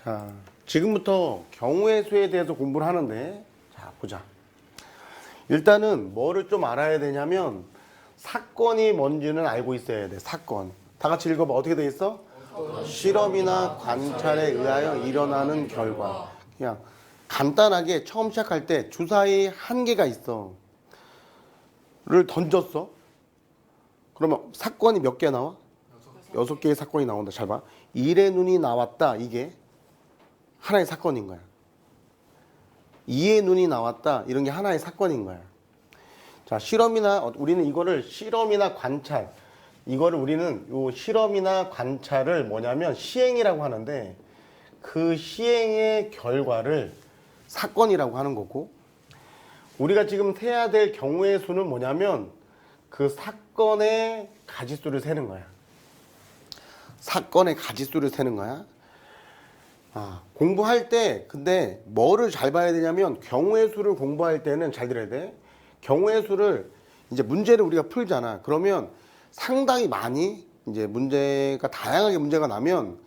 자, 지금부터 경우의 수에 대해서 공부를 하는데, 자, 보자. 일단은 뭐를 좀 알아야 되냐면, 사건이 뭔지는 알고 있어야 돼, 사건. 다 같이 읽어봐. 어떻게 돼 있어? 실험이나 관찰에 의하여 일어나는 결과. 그냥 간단하게 처음 시작할 때 주사위 한 개가 있어. 를 던졌어. 그러면 사건이 몇 개 나와? 6개의 사건이 나온다. 잘 봐. 일의 눈이 나왔다. 이게 하나의 사건인 거야. 2의 눈이 나왔다. 이런 게 하나의 사건인 거야. 자, 실험이나 우리는 이거를 실험이나 관찰. 이거를 우리는 요 실험이나 관찰을 뭐냐면 시행이라고 하는데 그 시행의 결과를 사건이라고 하는 거고 우리가 지금 세야 될 경우의 수는 뭐냐면 그 사건의 가지수를 세는 거야. 사건의 가지수를 세는 거야. 공부할 때 근데 뭐를 잘 봐야 되냐면 경우의 수를 공부할 때는 잘 들어야 돼. 경우의 수를 이제 문제를 우리가 풀잖아. 그러면 상당히 많이 이제 문제가 다양하게 문제가 나면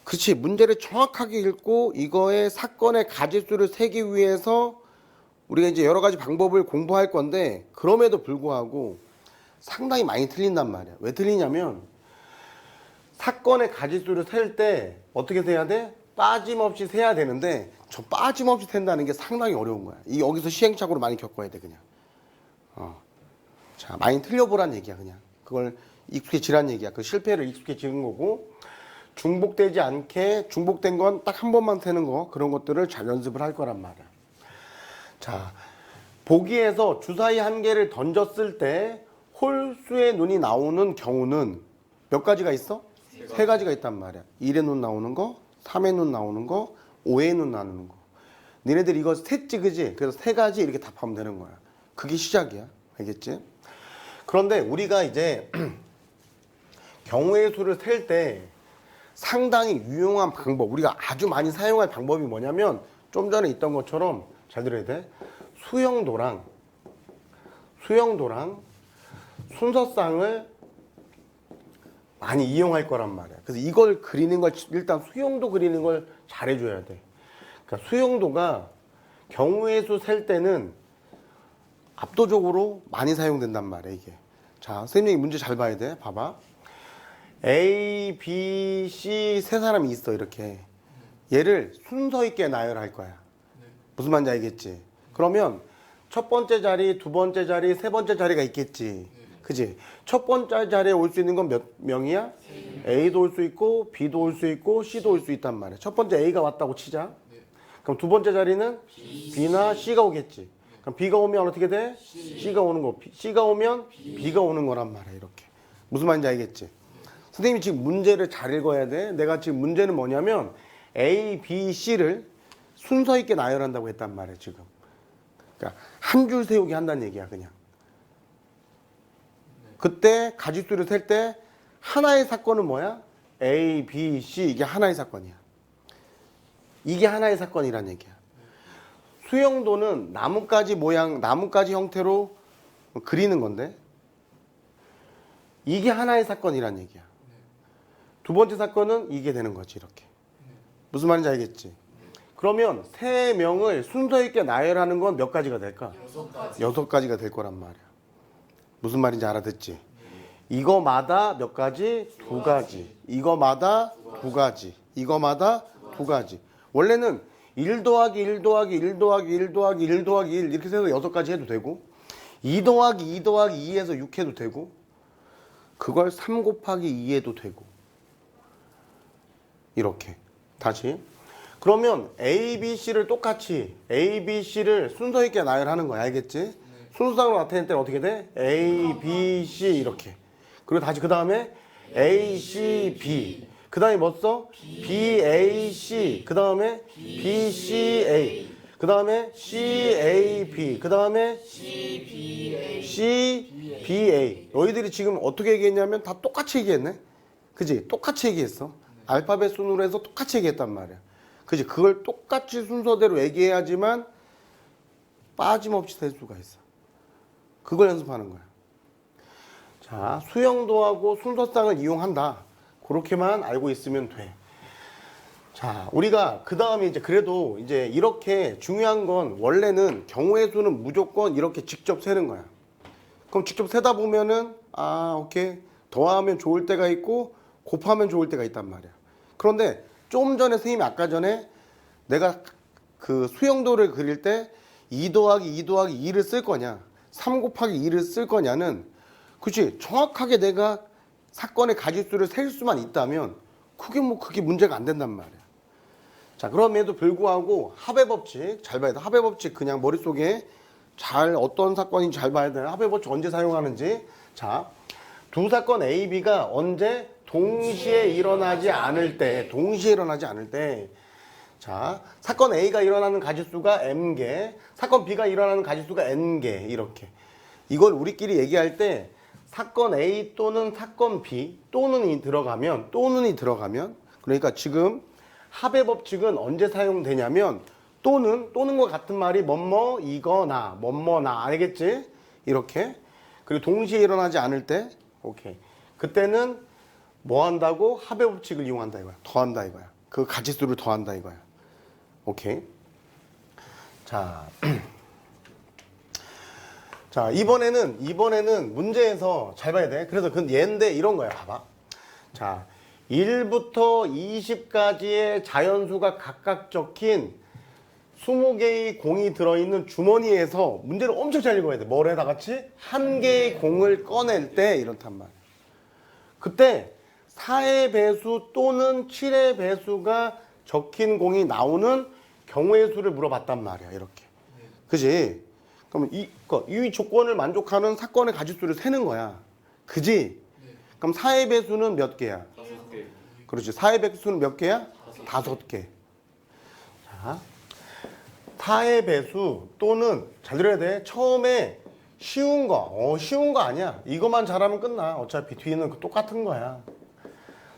그렇지 문제를 정확하게 읽고 이거의 사건의 가지수를 세기 위해서 우리가 이제 여러 가지 방법을 공부할 건데 그럼에도 불구하고 상당히 많이 틀린단 말이야. 왜 틀리냐면 사건의 가지수를 셀 때 어떻게 세야 돼? 빠짐없이 세야 되는데 저 빠짐없이 센다는 게 상당히 어려운 거야. 이 여기서 시행착오를 많이 겪어야 돼 그냥. 자 많이 틀려보란 얘기야 그냥. 그걸 익숙해지란 얘기야. 그 실패를 익숙해지는 거고 중복되지 않게 중복된 건 딱 한 번만 세는 거 그런 것들을 잘 연습을 할 거란 말이야. 자 보기에서 주사위 한 개를 던졌을 때 홀수의 눈이 나오는 경우는 몇 가지가 있어? 세 가지가 있단 말이야. 1의 눈 나오는 거, 3의 눈 나오는 거, 5의 눈 나오는 거. 니네들 이거 셋지 그지? 그래서 세 가지 이렇게 답하면 되는 거야. 그게 시작이야. 알겠지? 그런데 우리가 이제 경우의 수를 셀 때 상당히 유용한 방법, 우리가 아주 많이 사용할 방법이 뭐냐면 좀 전에 있던 것처럼 잘 들어야 돼. 수영도랑 순서쌍을 많이 이용할 거란 말이야. 그래서 이걸 그리는 걸 일단 수용도 그리는 걸 잘해줘야 돼. 그러니까 수용도가 경우의 수 셀 때는 압도적으로 많이 사용된단 말이야 이게. 자 선생님이 문제 잘 봐야 돼. 봐봐. A, B, C 세 사람이 있어 이렇게. 얘를 순서 있게 나열할 거야. 무슨 말인지 알겠지? 그러면 첫 번째 자리, 두 번째 자리, 세 번째 자리가 있겠지. 그지? 첫 번째 자리에 올 수 있는 건 몇 명이야? A도 올 수 있고 B도 올 수 있고 C도 올 수 있단 말이야. 첫 번째 A가 왔다고 치자. 그럼 두 번째 자리는 B나 C가 오겠지. 그럼 B가 오면 어떻게 돼? C가 오는 거. C가 오면 B가 오는 거란 말이야 이렇게. 무슨 말인지 알겠지? 선생님이 지금 문제를 잘 읽어야 돼. 내가 지금 문제는 뭐냐면 A, B, C를 순서 있게 나열한다고 했단 말이야 지금. 그러니까 한 줄 세우기 한다는 얘기야 그냥. 그때 가지수를 셀 때 하나의 사건은 뭐야? A, B, C 이게 하나의 사건이야. 이게 하나의 사건이란 얘기야. 수영도는 나뭇가지 모양, 나뭇가지 형태로 그리는 건데 이게 하나의 사건이란 얘기야. 두 번째 사건은 이게 되는 거지 이렇게. 무슨 말인지 알겠지? 그러면 세 명을 순서 있게 나열하는 건 몇 가지가 될까? 6가지가 될 거란 말이야. 무슨 말인지 알아듣지? 이거마다 몇 가지? 2가지. 이거마다 2가지. 이거마다 2가지. 원래는 1 더하기 1 더하기 1 더하기 1 더하기 1 더하기 1 이렇게 해서 6가지 해도 되고 2 더하기 2 더하기 2에서 6 해도 되고 그걸 3 곱하기 2 해도 되고 이렇게. 다시. 그러면 A, B, C를 똑같이 A, B, C를 순서 있게 나열하는 거야. 알겠지? 순서상으로 나타낼 때는 어떻게 돼? A, B, C 이렇게. 그리고 다시 그 다음에 A, C, B. 그 다음에 뭐 써? B, A, C. 그 다음에 B, C, A. 그 다음에 C, A, B. 그 다음에 C, B, A. 너희들이 지금 어떻게 얘기했냐면 다 똑같이 얘기했네? 그지? 똑같이 얘기했어. 알파벳 순으로 해서 똑같이 얘기했단 말이야. 그지? 그걸 똑같이 순서대로 얘기해야지만 빠짐없이 될 수가 있어. 그걸 연습하는 거야. 자, 수영도하고 순서쌍을 이용한다. 그렇게만 알고 있으면 돼. 자, 자, 우리가 그 다음에 이제 그래도 이제 이렇게 중요한 건 원래는 경우의 수는 무조건 이렇게 직접 세는 거야. 그럼 직접 세다 보면은 오케이. 더하면 좋을 때가 있고 곱하면 좋을 때가 있단 말이야. 그런데 좀 전에 선생님이 아까 전에 내가 그 수영도를 그릴 때 2 더하기 2 더하기 2를 쓸 거냐 3 곱하기 2를 쓸 거냐는 그치 정확하게 내가 사건의 가짓수를 셀 수만 있다면 그게 문제가 안 된단 말이야. 자, 그럼에도 불구하고 합의 법칙 잘 봐야 돼. 합의 법칙 그냥 머릿속에 잘 어떤 사건인지 잘 봐야 돼. 합의 법칙 언제 사용하는지. 자, 두 사건 A, B가 언제 동시에 일어나지 않을 때 자, 사건 A가 일어나는 가짓수가 M개, 사건 B가 일어나는 가짓수가 N개 이렇게. 이걸 우리끼리 얘기할 때 사건 A 또는 사건 B 또는이 들어가면 그러니까 지금 합의 법칙은 언제 사용되냐면 또는과 같은 말이 뭐뭐 이거나 뭐뭐나 알겠지? 이렇게. 그리고 동시에 일어나지 않을 때 오케이. 그때는 뭐 한다고? 합의 법칙을 이용한다 이거야. 더한다 이거야. 그 가짓수를 더한다 이거야. 오케이. 자. 자, 이번에는 문제에서 잘 봐야 돼. 그래서 그 얘인데 이런 거야. 봐봐. 자, 1부터 20까지의 자연수가 각각 적힌 20개의 공이 들어있는 주머니에서 문제를 엄청 잘 읽어야 돼. 뭐래 다 같이? 한 개의 공을 꺼낼 때 이렇단 말이야. 그때 4의 배수 또는 7의 배수가 적힌 공이 나오는 경우의 수를 물어봤단 말이야. 이렇게. 그지? 그럼 이 조건을 만족하는 사건의 가짓수를 세는 거야. 그지? 그럼 4의 배수는 몇 개야? 5개. 그렇지. 4의 배수는 몇 개야? 5개. 자, 4의 배수 또는 잘 들어야 돼. 처음에 쉬운 거 아니야. 이것만 잘하면 끝나. 어차피 뒤는 똑같은 거야.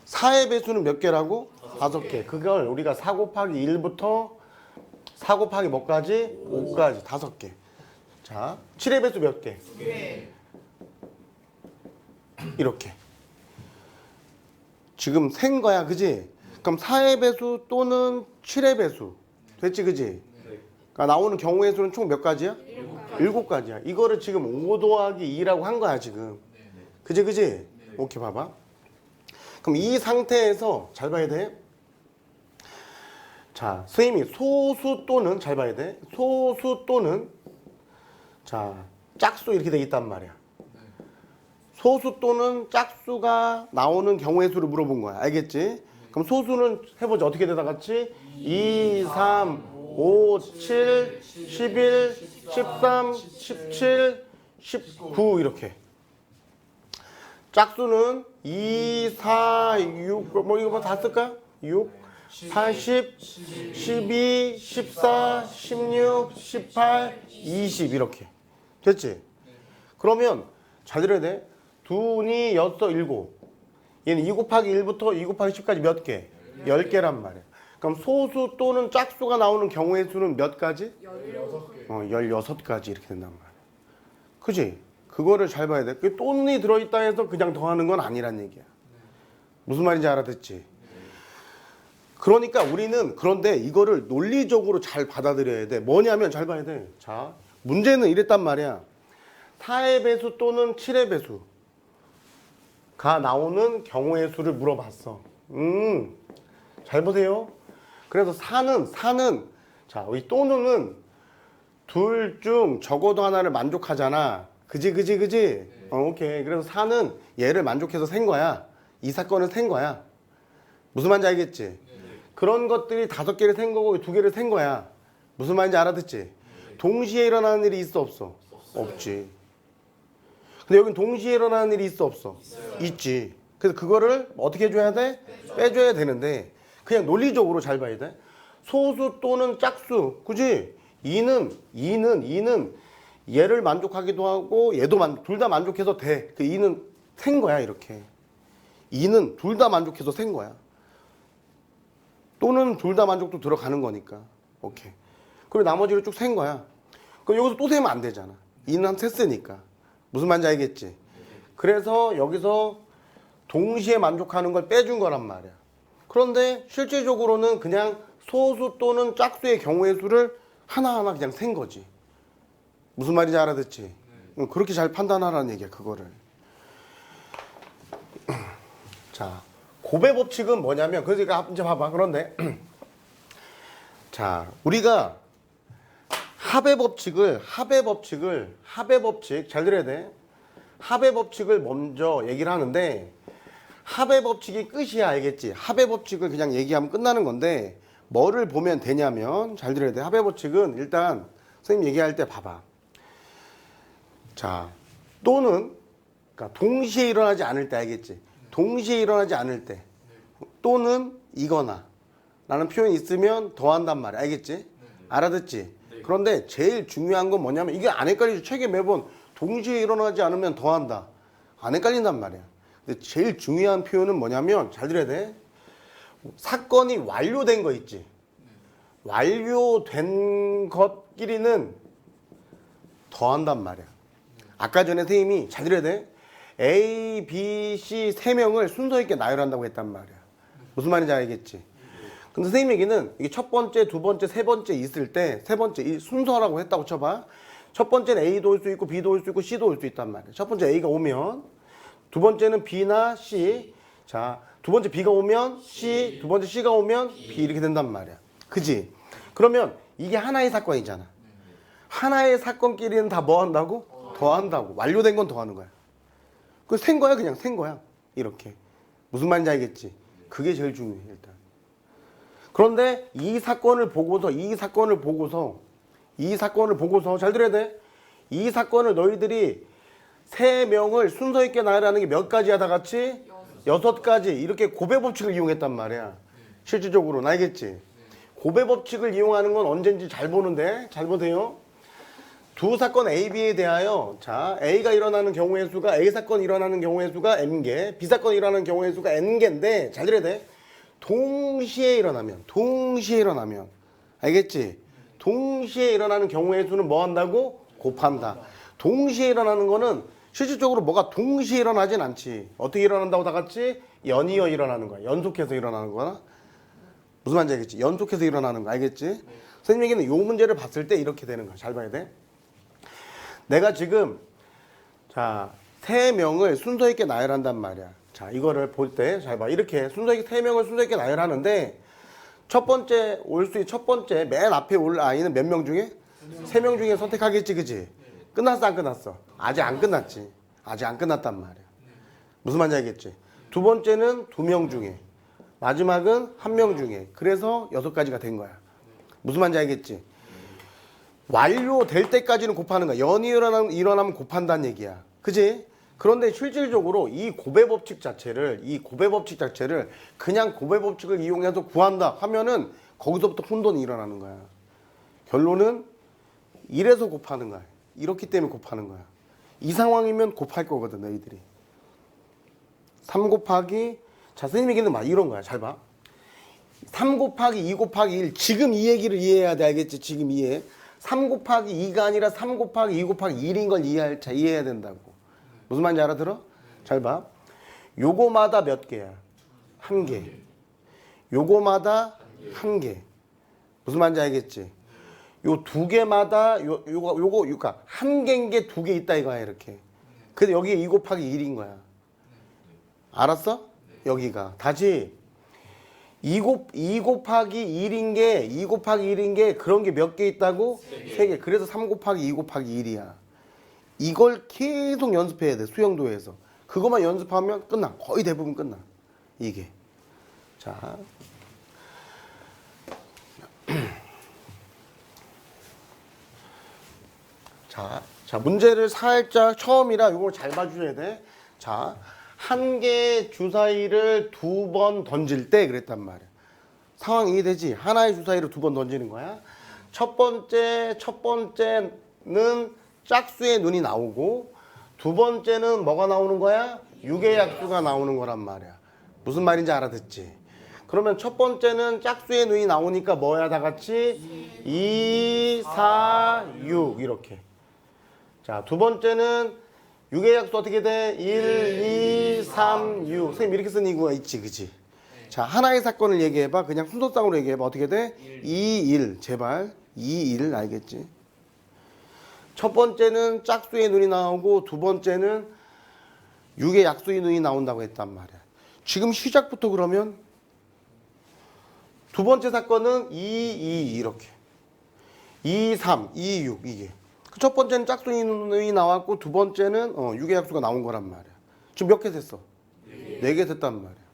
4의 배수는 몇 개라고? 5개. 그걸 우리가 4 곱하기 1부터 4 곱하기 뭐까지? 5까지 5개. 자, 7의 배수 몇 개? 2개. 이렇게. 지금 센 거야, 그지? 그럼 4의 배수 또는 7의 배수. 됐지, 그지? 그러니까 나오는 경우의 수는 총 몇 가지야? 7가지야. 이거를 지금 5 더하기 2라고 한 거야, 지금. 그지? 오케이, 봐봐. 그럼 이 상태에서 잘 봐야 돼. 자, 선생님이 소수 또는 잘 봐야 돼. 소수 또는 자, 짝수 이렇게 돼 있단 말이야. 소수 또는 짝수가 나오는 경우의 수를 물어본 거야. 알겠지? 그럼 소수는 해보자. 어떻게 되다 같이? 2, 3, 5, 7, 11, 13, 17, 19 이렇게. 짝수는 2, 4, 6 뭐 이거 뭐 다 쓸까? 6, 80, 12, 14, 16, 18, 20 이렇게. 됐지? 그러면 잘 들어야 돼. 두니 6, 7. 얘는 2 곱하기 1부터 2 곱하기 10까지 몇 개? 10개란 말이야. 그럼 소수 또는 짝수가 나오는 경우의 수는 몇 가지? 16개. 16가지 이렇게 된단 말이야. 그지? 그거를 잘 봐야 돼. 그 또는이 들어있다 해서 그냥 더하는 건 아니란 얘기야. 무슨 말인지 알아듣지? 그러니까 우리는 그런데 이거를 논리적으로 잘 받아들여야 돼. 뭐냐면 잘 봐야 돼. 자, 문제는 이랬단 말이야. 4의 배수 또는 7의 배수가 나오는 경우의 수를 물어봤어. 잘 보세요. 그래서 4는 자, 이 또는은 둘 중 적어도 하나를 만족하잖아. 그지? 오케이. 그래서 4는 얘를 만족해서 센 거야. 이 사건을 센 거야. 무슨 말인지 알겠지? 그런 것들이 5개를 센 거고 2개를 센 거야. 무슨 말인지 알아듣지? 동시에 일어나는 일이 있어 없어? 없지. 근데 여긴 동시에 일어나는 일이 있어 없어? 있지. 그래서 그거를 어떻게 해줘야 돼? 빼줘야 되는데 그냥 논리적으로 잘 봐야 돼. 소수 또는 짝수, 그지? 2는 얘를 만족하기도 하고 얘도 둘 다 만족해서 돼. 그 2는 센 거야 이렇게. 2는 둘 다 만족해서 센 거야. 또는 둘 다 만족도 들어가는 거니까. 오케이. 그리고 나머지를 쭉 센 거야. 그럼 여기서 또 세면 안 되잖아. 2는 한 셌으니까. 무슨 말인지 알겠지? 그래서 여기서 동시에 만족하는 걸 빼준 거란 말이야. 그런데 실질적으로는 그냥 소수 또는 짝수의 경우의 수를 하나하나 그냥 센 거지. 무슨 말인지 알아듣지? 그렇게 잘 판단하라는 얘기야, 그거를. 자, 곱의 법칙은 뭐냐면, 그러니까 이제 봐봐. 그런데 자, 우리가 합의 법칙, 잘 들어야 돼. 합의 법칙을 먼저 얘기를 하는데, 합의 법칙이 끝이야, 알겠지? 합의 법칙을 그냥 얘기하면 끝나는 건데, 뭐를 보면 되냐면, 잘 들어야 돼. 합의 법칙은 일단 선생님 얘기할 때 봐봐. 자, 또는, 그러니까 동시에 일어나지 않을 때, 알겠지? 동시에 일어나지 않을 때, 또는 이거나 라는 표현이 있으면 더한단 말이야, 알겠지? 알아듣지? 그런데 제일 중요한 건 뭐냐면, 이게 안 헷갈리죠? 책에 매번 동시에 일어나지 않으면 더한다. 안 헷갈린단 말이야. 근데 제일 중요한 표현은 뭐냐면, 잘 들어야 돼. 사건이 완료된 거 있지? 완료된 것끼리는 더한단 말이야. 아까 전에 선생님이 잘 들어야 돼. A, B, C 세 명을 순서 있게 나열한다고 했단 말이야. 무슨 말인지 알겠지? 근데 선생님 얘기는 이게 첫 번째, 두 번째, 세 번째 있을 때, 세 번째 이 순서라고 했다고 쳐봐. 첫 번째는 A도 올 수 있고 B도 올 수 있고 C도 올 수 있단 말이야. 첫 번째 A가 오면, 두 번째는 B나 C, 자, 두 번째 B가 오면 C, 두 번째 C가 오면 B 이렇게 된단 말이야. 그지? 그러면 이게 하나의 사건이잖아. 하나의 사건끼리는 다 뭐 한다고? 더한다고. 완료된 건 더하는 거야. 그 센 거야, 그냥 센 거야. 이렇게. 무슨 말인지 알겠지? 그게 제일 중요해, 일단. 그런데 이 사건을 보고서 잘 들어야 돼. 이 사건을 너희들이 세 명을 순서 있게 나열하는 게 몇 가지야, 다 같이? 6가지. 이렇게 곱의 법칙을 이용했단 말이야. 실질적으로는 알겠지? 곱의 법칙을 이용하는 건 언젠지 잘 보는데, 잘 보세요. 두 사건 A, B에 대하여, 자, A가 일어나는 경우의 수가, A 사건이 일어나는 경우의 수가 N개, B 사건이 일어나는 경우의 수가 N개인데, 잘 들어야 돼. 동시에 일어나면, 알겠지? 동시에 일어나는 경우의 수는 뭐 한다고? 곱한다. 동시에 일어나는 거는 실질적으로 뭐가 동시에 일어나진 않지. 어떻게 일어난다고 다 같이? 연이어 일어나는 거야. 연속해서 일어나는 거야. 무슨 말인지 알겠지? 연속해서 일어나는 거 알겠지? 선생님에게는 이 문제를 봤을 때 이렇게 되는 거야. 잘 봐야 돼. 내가 지금 자, 세 명을 순서 있게 나열한단 말이야. 자, 이거를 볼 때 잘 봐. 이렇게 순서 있게 세 명을 순서 있게 나열하는데 첫 번째 맨 앞에 올 아이는 몇 명 중에? 3명 중에 선택하겠지, 그지? 끝났어, 안 끝났어? 아직 안 끝났지. 아직 안 끝났단 말이야. 무슨 말인지 알겠지? 두 번째는 2명 중에, 마지막은 1명 중에. 그래서 6가지가 된 거야. 무슨 말인지 알겠지? 완료될 때까지는 곱하는 거야. 연이 일어나면 곱한다는 얘기야. 그지? 그런데 실질적으로 이 곱의 법칙 자체를 그냥 곱의 법칙을 이용해서 구한다 하면은 거기서부터 혼돈이 일어나는 거야. 결론은 이래서 곱하는 거야. 이렇기 때문에 곱하는 거야. 이 상황이면 곱할 거거든, 너희들이. 3 곱하기, 자, 선생님 얘기는 막 이런 거야. 잘 봐. 3 곱하기 2 곱하기 1. 지금 이 얘기를 이해해야 돼. 알겠지? 지금 이해. 3 곱하기 2가 아니라 3 곱하기 2 곱하기 1인 걸 이해해야 된다고. 무슨 말인지 알아들어? 잘 봐. 요거마다 몇 개야? 1개. 요거마다 1개. 무슨 말인지 알겠지? 요 2개마다 그러니까 1개인 게 2개 있다 이거야, 이렇게. 근데 여기에 2 곱하기 1인 거야. 알았어? 여기가. 다시 2 곱하기 1인 게 그런 게 몇 개 있다고? 3개. 그래서 3 곱하기 2 곱하기 1이야. 이걸 계속 연습해야 돼, 수영도에서. 그것만 연습하면 끝나. 거의 대부분 끝나. 이게. 자. 자, 문제를 살짝 처음이라 이걸 잘 봐주셔야 돼. 자, 한 개의 주사위를 2번 던질 때 그랬단 말이야. 상황 이해되지? 하나의 주사위를 2번 던지는 거야. 첫 번째는 짝수의 눈이 나오고, 두 번째는 뭐가 나오는 거야? 6의 약수가 나오는 거란 말이야. 무슨 말인지 알아듣지? 그러면 첫 번째는 짝수의 눈이 나오니까 뭐야, 다 같이? 2, 4, 6 이렇게. 자, 두 번째는 6의 약수 어떻게 돼? 1, 2, 3, 6. 선생님 이렇게 쓴 이유가 있지, 그치? 자, 하나의 사건을 얘기해봐. 그냥 순서상으로 얘기해봐. 어떻게 돼? 2, 1. 제발. 2, 1. 알겠지? 첫 번째는 짝수의 눈이 나오고 두 번째는 6의 약수의 눈이 나온다고 했단 말이야. 지금 시작부터 그러면 두 번째 사건은 2, 2 이렇게. 2, 3, 2, 6 이게. 첫 번째는 짝수의 눈이 나왔고 두 번째는 6의 약수가 나온 거란 말이야. 지금 몇 개 됐어? 4개 됐단 말이야.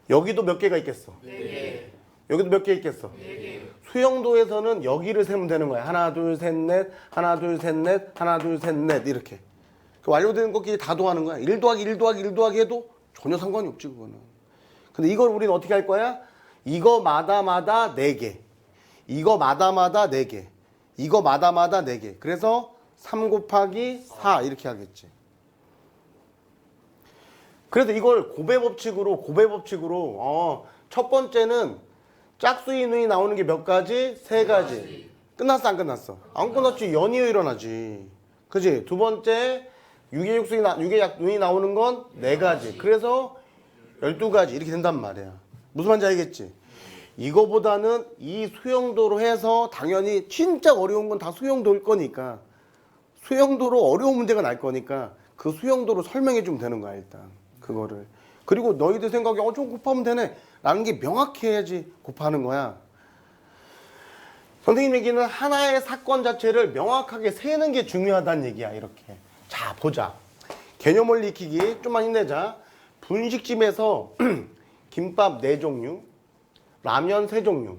여기도 몇 개가 있겠어? 4개. 여기도 몇 개 있겠어? 4개. 수영도에서는 여기를 세면 되는 거야. 하나, 둘, 셋, 넷, 하나, 둘, 셋, 넷, 하나, 둘, 셋, 넷 이렇게. 완료되는 것끼리 다 더하는 거야. 1 더하기 1 더하기 1 더하기 해도 전혀 상관이 없지 그거는. 근데 이걸 우리는 어떻게 할 거야? 이거마다마다 4개. 이거마다마다 4개. 이거마다마다 4개. 그래서 3 곱하기 4 이렇게 하겠지. 그래서 이걸 고배법칙으로 첫 번째는 짝수의 눈이 나오는 게 몇 가지? 3가지. 끝났어 안 끝났어? 안 끝났지. 연이어 일어나지. 그지? 두 번째 6의 눈이 나오는 건 4가지. 그래서 12가지 이렇게 된단 말이야. 무슨 말인지 알겠지? 이거보다는 이 수영도로 해서 당연히 진짜 어려운 건 다 수영도일 거니까 수영도로 어려운 문제가 날 거니까 그 수영도로 설명해 주면 되는 거야 일단 그거를. 그리고 너희들 생각에 좀 곱하면 되네 라는 게 명확히 해야지 곱하는 거야. 선생님 얘기는 하나의 사건 자체를 명확하게 세는 게 중요하다는 얘기야 이렇게. 자 보자. 개념 원리 익히기 좀만 힘내자. 분식집에서 김밥 4종류, 라면 3종류,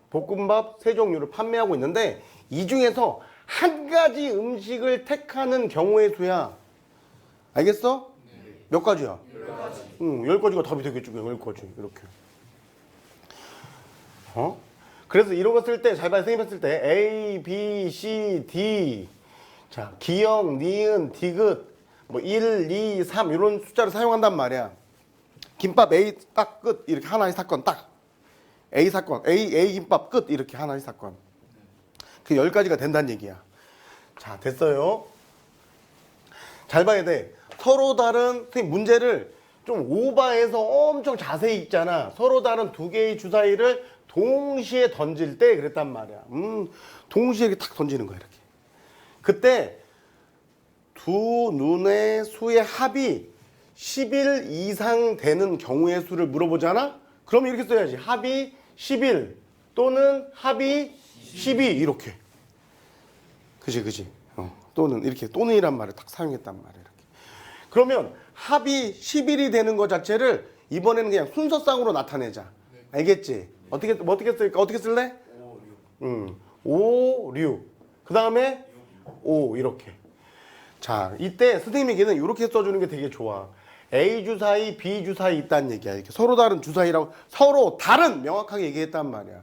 볶음밥 3종류를 판매하고 있는데 이 중에서 한 가지 음식을 택하는 경우의 수야. 알겠어? 네. 몇 가지야? 10가지. 10가지가 답이 되겠지. 10가지. 이렇게. 그래서 이런 거 쓸 때, 잘 봐, 선생님 쓸 때 A, B, C, D. 자, 기역, 니은, 디귿, 뭐 1, 2, 3 이런 숫자를 사용한단 말이야. 김밥 A 딱 끝. 이렇게 하나의 사건 딱. A 사건, A 김밥 끝. 이렇게 하나의 사건. 그 10가지가 된다는 얘기야. 자, 됐어요. 잘 봐야 돼. 서로 다른 선생님 문제를 좀 오버해서 엄청 자세히 읽잖아. 서로 다른 두 개의 주사위를 동시에 던질 때 그랬단 말이야. 동시에 이렇게 탁 던지는 거야, 이렇게. 그때 두 눈의 수의 합이 10일 이상 되는 경우의 수를 물어보잖아? 그럼 이렇게 써야지. 합이 11 또는 합이 12 이렇게. 그지. 또는 이렇게 또는이란 말을 딱 사용했단 말이야. 이렇게. 그러면 합이 11이 되는 것 자체를 이번에는 그냥 순서상으로 나타내자. 알겠지? 어떻게 쓸까? 어떻게 쓸래? 5, 6. 그 다음에 5 이렇게. 자, 이때 선생님에게는 이렇게 써주는 게 되게 좋아. A 주사위, B 주사위 있다는 얘기야. 이렇게 서로 다른 주사위라고 서로 다른 명확하게 얘기했단 말이야.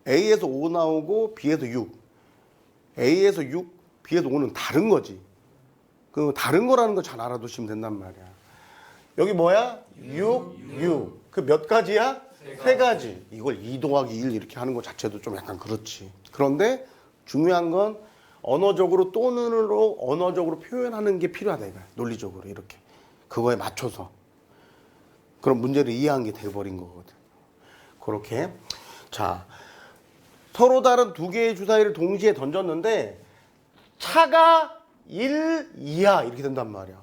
A에서 5 나오고 B에서 6. A에서 6, B에서 5는 다른 거지. 그 다른 거라는 거 잘 알아두시면 된단 말이야. 여기 뭐야? 6. 그 몇 가지야? 3가지. 이걸 2 더하기 1 이렇게 하는 거 자체도 좀 약간 그렇지. 그런데 중요한 건 언어적으로 또는으로 언어적으로 표현하는 게 필요하다 이거야. 논리적으로 이렇게. 그거에 맞춰서. 그럼 문제를 이해한 게 돼버린 거거든. 그렇게. 자, 서로 다른 두 개의 주사위를 동시에 던졌는데 차가 1 이하 이렇게 된단 말이야.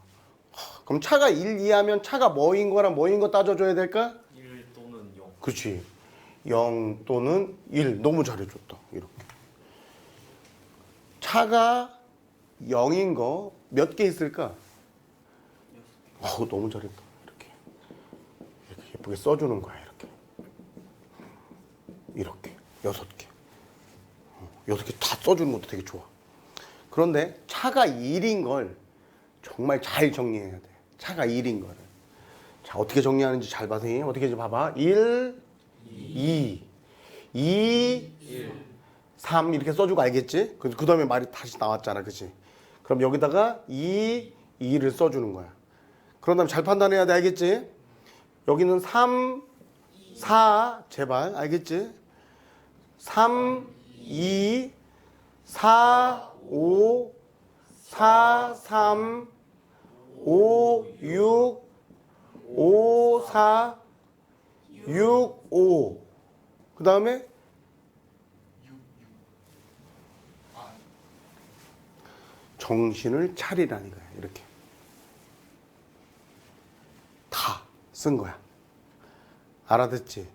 그럼 차가 1 이하면 차가 뭐인 거랑 뭐인 거 따져줘야 될까? 1 또는 0. 그렇지. 0 또는 1. 너무 잘해줬다. 이렇게. 차가 0인 거 몇 개 있을까? 너무 잘했다. 이렇게 예쁘게 써주는 거야. 이렇게 6개. 6개 다 써주는 것도 되게 좋아. 그런데 차가 1인 걸 정말 잘 정리해야 돼. 차가 1인 거를. 자, 어떻게 정리하는지 잘 봐, 선생님. 어떻게 좀 봐봐. 1, 2, 1. 3 이렇게 써주고 알겠지? 그 다음에 말이 다시 나왔잖아. 그치? 그럼 여기다가 2를 써주는 거야. 그런 다음에 잘 판단해야 돼. 알겠지? 여기는 3, 4 제발. 알겠지? 3, 2, 4, 5, 4, 3, 5, 6, 5, 4, 6, 5. 그 다음에 정신을 차리라는 거야. 이렇게 다 쓴 거야. 알아듣지?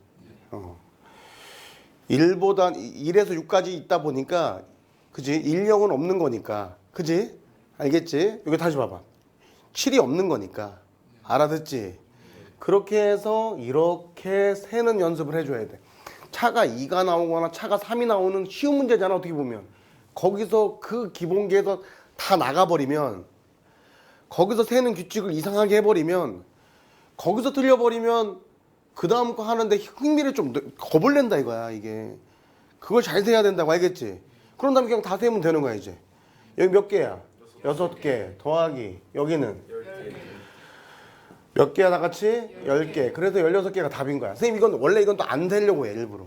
1에서 6까지 있다 보니까, 그지? 1, 0은 없는 거니까, 그지? 알겠지? 여기 다시 봐봐. 7이 없는 거니까. 알아듣지? 그렇게 해서 이렇게 세는 연습을 해줘야 돼. 차가 2가 나오거나 차가 3이 나오는 쉬운 문제잖아, 어떻게 보면. 거기서 그 기본계에서 다 나가버리면, 거기서 세는 규칙을 이상하게 해버리면, 거기서 틀려버리면 그 다음 거 하는데 흥미를 좀 겁을 낸다 이거야, 이게. 그걸 잘 세야 된다고, 알겠지? 그런 다음에 그냥 다 세면 되는 거야, 이제. 여기 몇 개야? 6개 더하기 여기는 몇 개야 다 같이? 10개. 그래서 16개가 답인 거야. 선생님 이건 원래 이건 또 안 되려고 해, 일부러.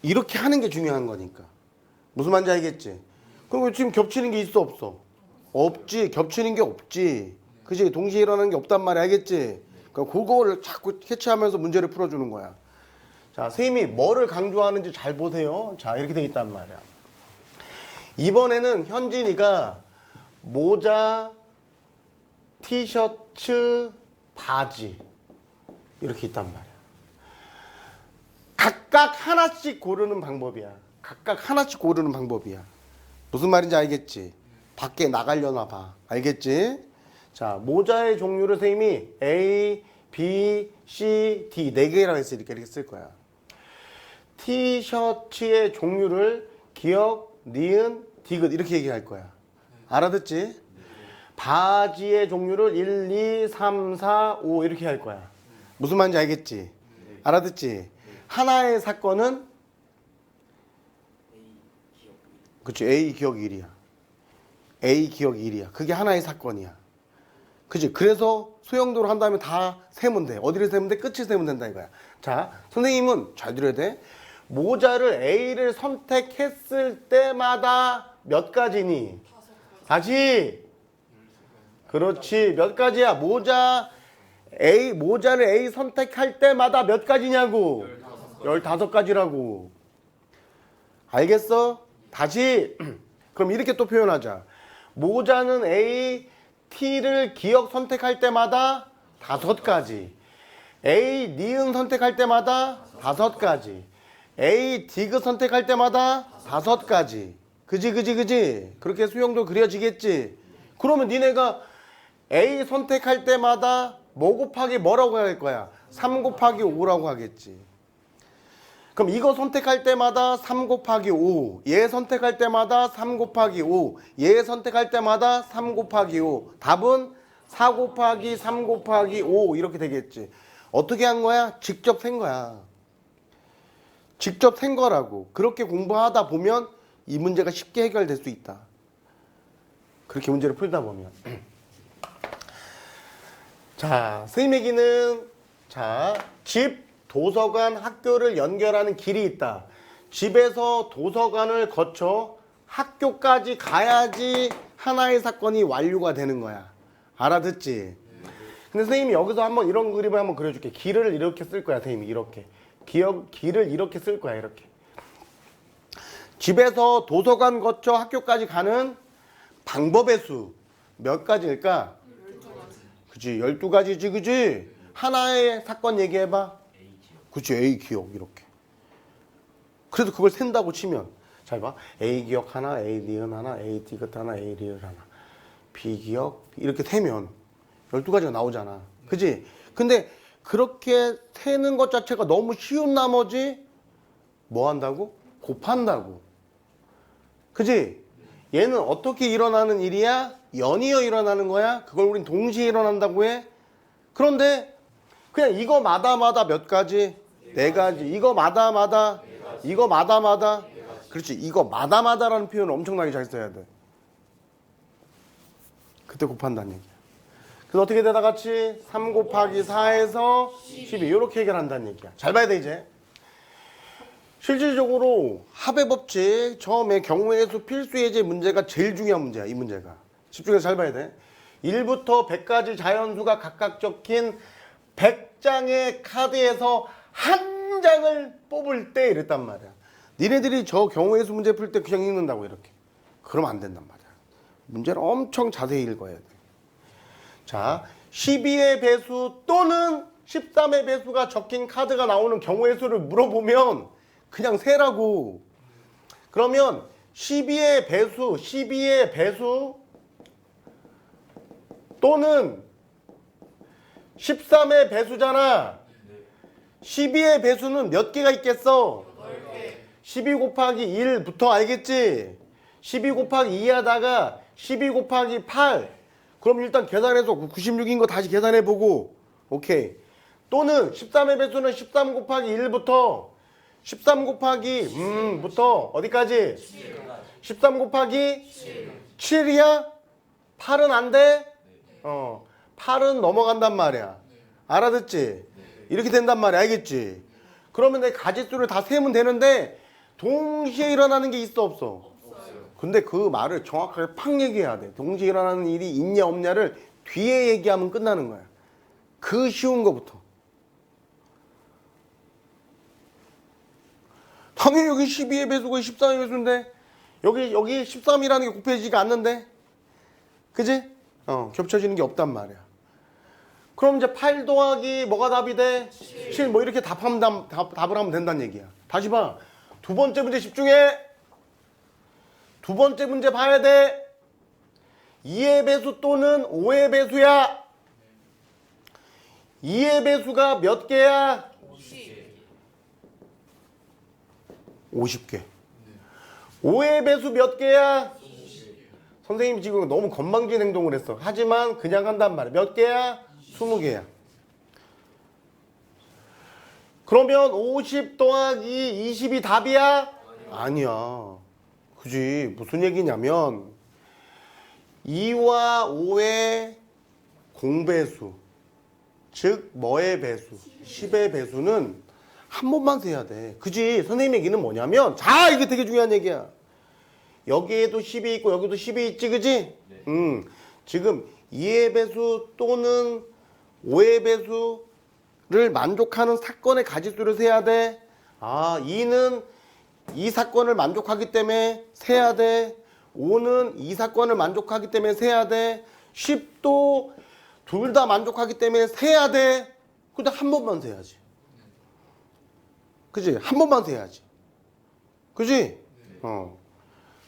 이렇게 하는 게 중요한 거니까. 무슨 말인지 알겠지? 그럼 지금 겹치는 게 있어 없어? 없지. 겹치는 게 없지. 그지? 동시에 일어나는 게 없단 말이야, 알겠지? 그러니까 그거를 자꾸 캐치하면서 문제를 풀어주는 거야. 자, 선생님이 뭐를 강조하는지 잘 보세요. 자, 이렇게 돼 있단 말이야. 이번에는 현진이가 모자, 티셔츠, 바지 이렇게 있단 말이야. 각각 하나씩 고르는 방법이야. 각각 하나씩 고르는 방법이야. 무슨 말인지 알겠지? 밖에 나가려나 봐. 알겠지? 자, 모자의 종류를 선생님이 A, B, C, D 4개라고 했으니까 이렇게 쓸 거야. 티셔츠의 종류를 기역, 니은, 디귿 이렇게 얘기할 거야. 알아듣지? 바지의 종류를 1, 2, 3, 4, 5 이렇게 할 거야. 무슨 말인지 알겠지? 알아듣지? 하나의 사건은 그치, A 기억 1이야. A 기억 1이야. 그게 하나의 사건이야. 그치? 그래서 소형도로 한 다음에 다 세면 돼. 어디를 세면 돼? 끝을 세면 된다 이거야. 자, 선생님은 잘 들어야 돼. 모자를 A를 선택했을 때마다 몇 가지니? 다시. 그렇지. 몇 가지야? 모자를 A 선택할 때마다 몇 가지냐고? 15가지라고. 알겠어? 다시. 그럼 이렇게 또 표현하자. 모자는 A, T를 기억 선택할 때마다 5가지. A, 니은 선택할 때마다 5가지. A, 디귿 선택할 때마다 5가지. 그지? 그렇게 수형도 그려지겠지? 그러면 니네가 A 선택할 때마다 뭐 곱하기 뭐라고 할 거야? 3 곱하기 5라고 하겠지. 그럼 이거 선택할 때마다 3 곱하기 5, 얘 선택할 때마다 3 곱하기 5, 얘 선택할 때마다 3 곱하기 5. 답은 4 곱하기 3 곱하기 5 이렇게 되겠지. 어떻게 한 거야? 직접 센 거야. 직접 센 거라고. 그렇게 공부하다 보면 이 문제가 쉽게 해결될 수 있다. 그렇게 문제를 풀다 보면. 자, 선생님 얘기는 자, 집, 도서관, 학교를 연결하는 길이 있다. 집에서 도서관을 거쳐 학교까지 가야지 하나의 사건이 완료가 되는 거야. 알아듣지? 근데 선생님이 여기서 한번 이런 그림을 한번 그려줄게. 길을 이렇게 쓸 거야, 선생님이 이렇게. 길을 이렇게 쓸 거야, 이렇게. 집에서 도서관 거쳐 학교까지 가는 방법의 수 몇 가지일까? 12가지. 그치, 12가지지, 그치? 하나의 사건 얘기해봐. 그치, A 기억, 이렇게. 그래도 그걸 센다고 치면, 잘 봐. A 기억 하나, A 니은 하나, A 디귿 하나, A 리을 하나. B 기억, 이렇게 세면 12가지가 나오잖아. 그치? 근데 그렇게 세는 것 자체가 너무 쉬운 나머지 뭐 한다고? 곱한다고. 그치? 얘는 어떻게 일어나는 일이야? 연이어 일어나는 거야? 그걸 우린 동시에 일어난다고 해? 그런데 그냥 이거마다 몇 가지? 4가지. 이거마다 그렇지. 이거마다라는 표현을 엄청나게 잘 써야 돼. 그때 곱한다는 얘기야. 그래서 어떻게 되다 같이 3 곱하기 4에서 12 이렇게 해결한다는 얘기야. 잘 봐야 돼 이제. 실질적으로 합의 법칙 처음에 경우의 수 필수 예제 문제가 제일 중요한 문제야. 이 문제가. 집중해서 잘 봐야 돼. 1부터 100까지 자연수가 각각 적힌 100장의 카드에서 한 장을 뽑을 때 이랬단 말이야. 니네들이 저 경우의 수 문제 풀 때 그냥 읽는다고 이렇게. 그러면 안 된단 말이야. 문제를 엄청 자세히 읽어야 돼. 자, 12의 배수 또는 13의 배수가 적힌 카드가 나오는 경우의 수를 물어보면 그냥 세라고. 그러면 12의 배수 또는 13의 배수잖아. 12의 배수는 몇 개가 있겠어? 12 곱하기 1부터 알겠지? 12 곱하기 2 하다가 12 곱하기 8. 그럼 일단 계산해서 96인 거 다시 계산해보고. 오케이. 또는 13의 배수는 13 곱하기 1부터 13 곱하기 부터 어디까지? 13 곱하기 7이야? 8은 안 돼? 8은 넘어간단 말이야. 알아듣지? 이렇게 된단 말이야. 알겠지? 그러면 내 가짓수를 다 세면 되는데 동시에 일어나는 게 있어 없어? 근데 그 말을 정확하게 팍 얘기해야 돼. 동시에 일어나는 일이 있냐 없냐를 뒤에 얘기하면 끝나는 거야. 그 쉬운 거부터. 당연히 여기 12의 배수고 13의 배수인데 여기 13이라는 게 곱해지지가 않는데, 그지? 겹쳐지는 게 없단 말이야. 그럼 이제 8 더하기 뭐가 답이 돼? 7 뭐 이렇게 답을 하면 된다는 얘기야. 다시 봐. 두 번째 문제 집중해. 두 번째 문제 봐야 돼. 2의 배수 또는 5의 배수야. 2의 배수가 몇 개야? 50개. 5의 배수 몇 개야? 선생님이 지금 너무 건방진 행동을 했어. 하지만 그냥 한단 말이야. 몇 개야? 20개야. 그러면 50 더하기 20이 답이야? 아니야. 그지. 무슨 얘기냐면 2와 5의 공배수, 즉 뭐의 배수? 10의 배수는 한 번만 세야 돼. 그지? 선생님 얘기는 뭐냐면, 자, 이게 되게 중요한 얘기야. 여기에도 10이 있고 여기도 10이 있지, 그지? 네. 지금 2의 배수 또는 5의 배수를 만족하는 사건의 가짓수를 세야 돼. 아, 2는 이 사건을 만족하기 때문에 세야 돼. 5는 이 사건을 만족하기 때문에 세야 돼. 10도 둘 다 만족하기 때문에 세야 돼. 근데 한 번만 세야지. 그지? 한 번만 세야지. 그지?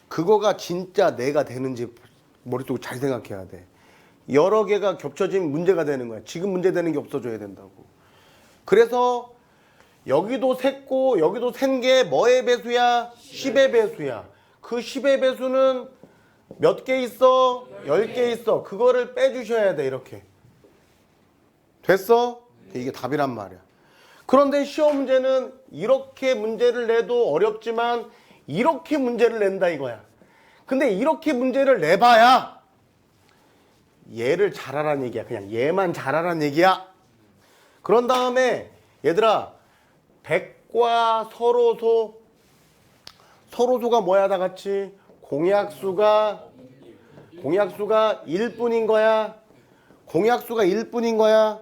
그거가 진짜 내가 되는지 머릿속에 잘 생각해야 돼. 여러 개가 겹쳐지면 문제가 되는 거야. 지금 문제되는 게 없어져야 된다고. 그래서 여기도 셌고 여기도 센 게 뭐의 배수야? 10의 배수야. 그 10의 배수는 몇 개 있어? 10개 있어. 그거를 빼주셔야 돼. 이렇게. 됐어? 이게 답이란 말이야. 그런데 시험 문제는 이렇게 문제를 내도 어렵지만 이렇게 문제를 낸다 이거야. 근데 이렇게 문제를 내봐야 얘를 잘하라는 얘기야. 그냥 얘만 잘하라는 얘기야. 그런 다음에 얘들아, 백과 서로소가 뭐야 다 같이? 공약수가 1뿐인 거야. 공약수가 1뿐인 거야.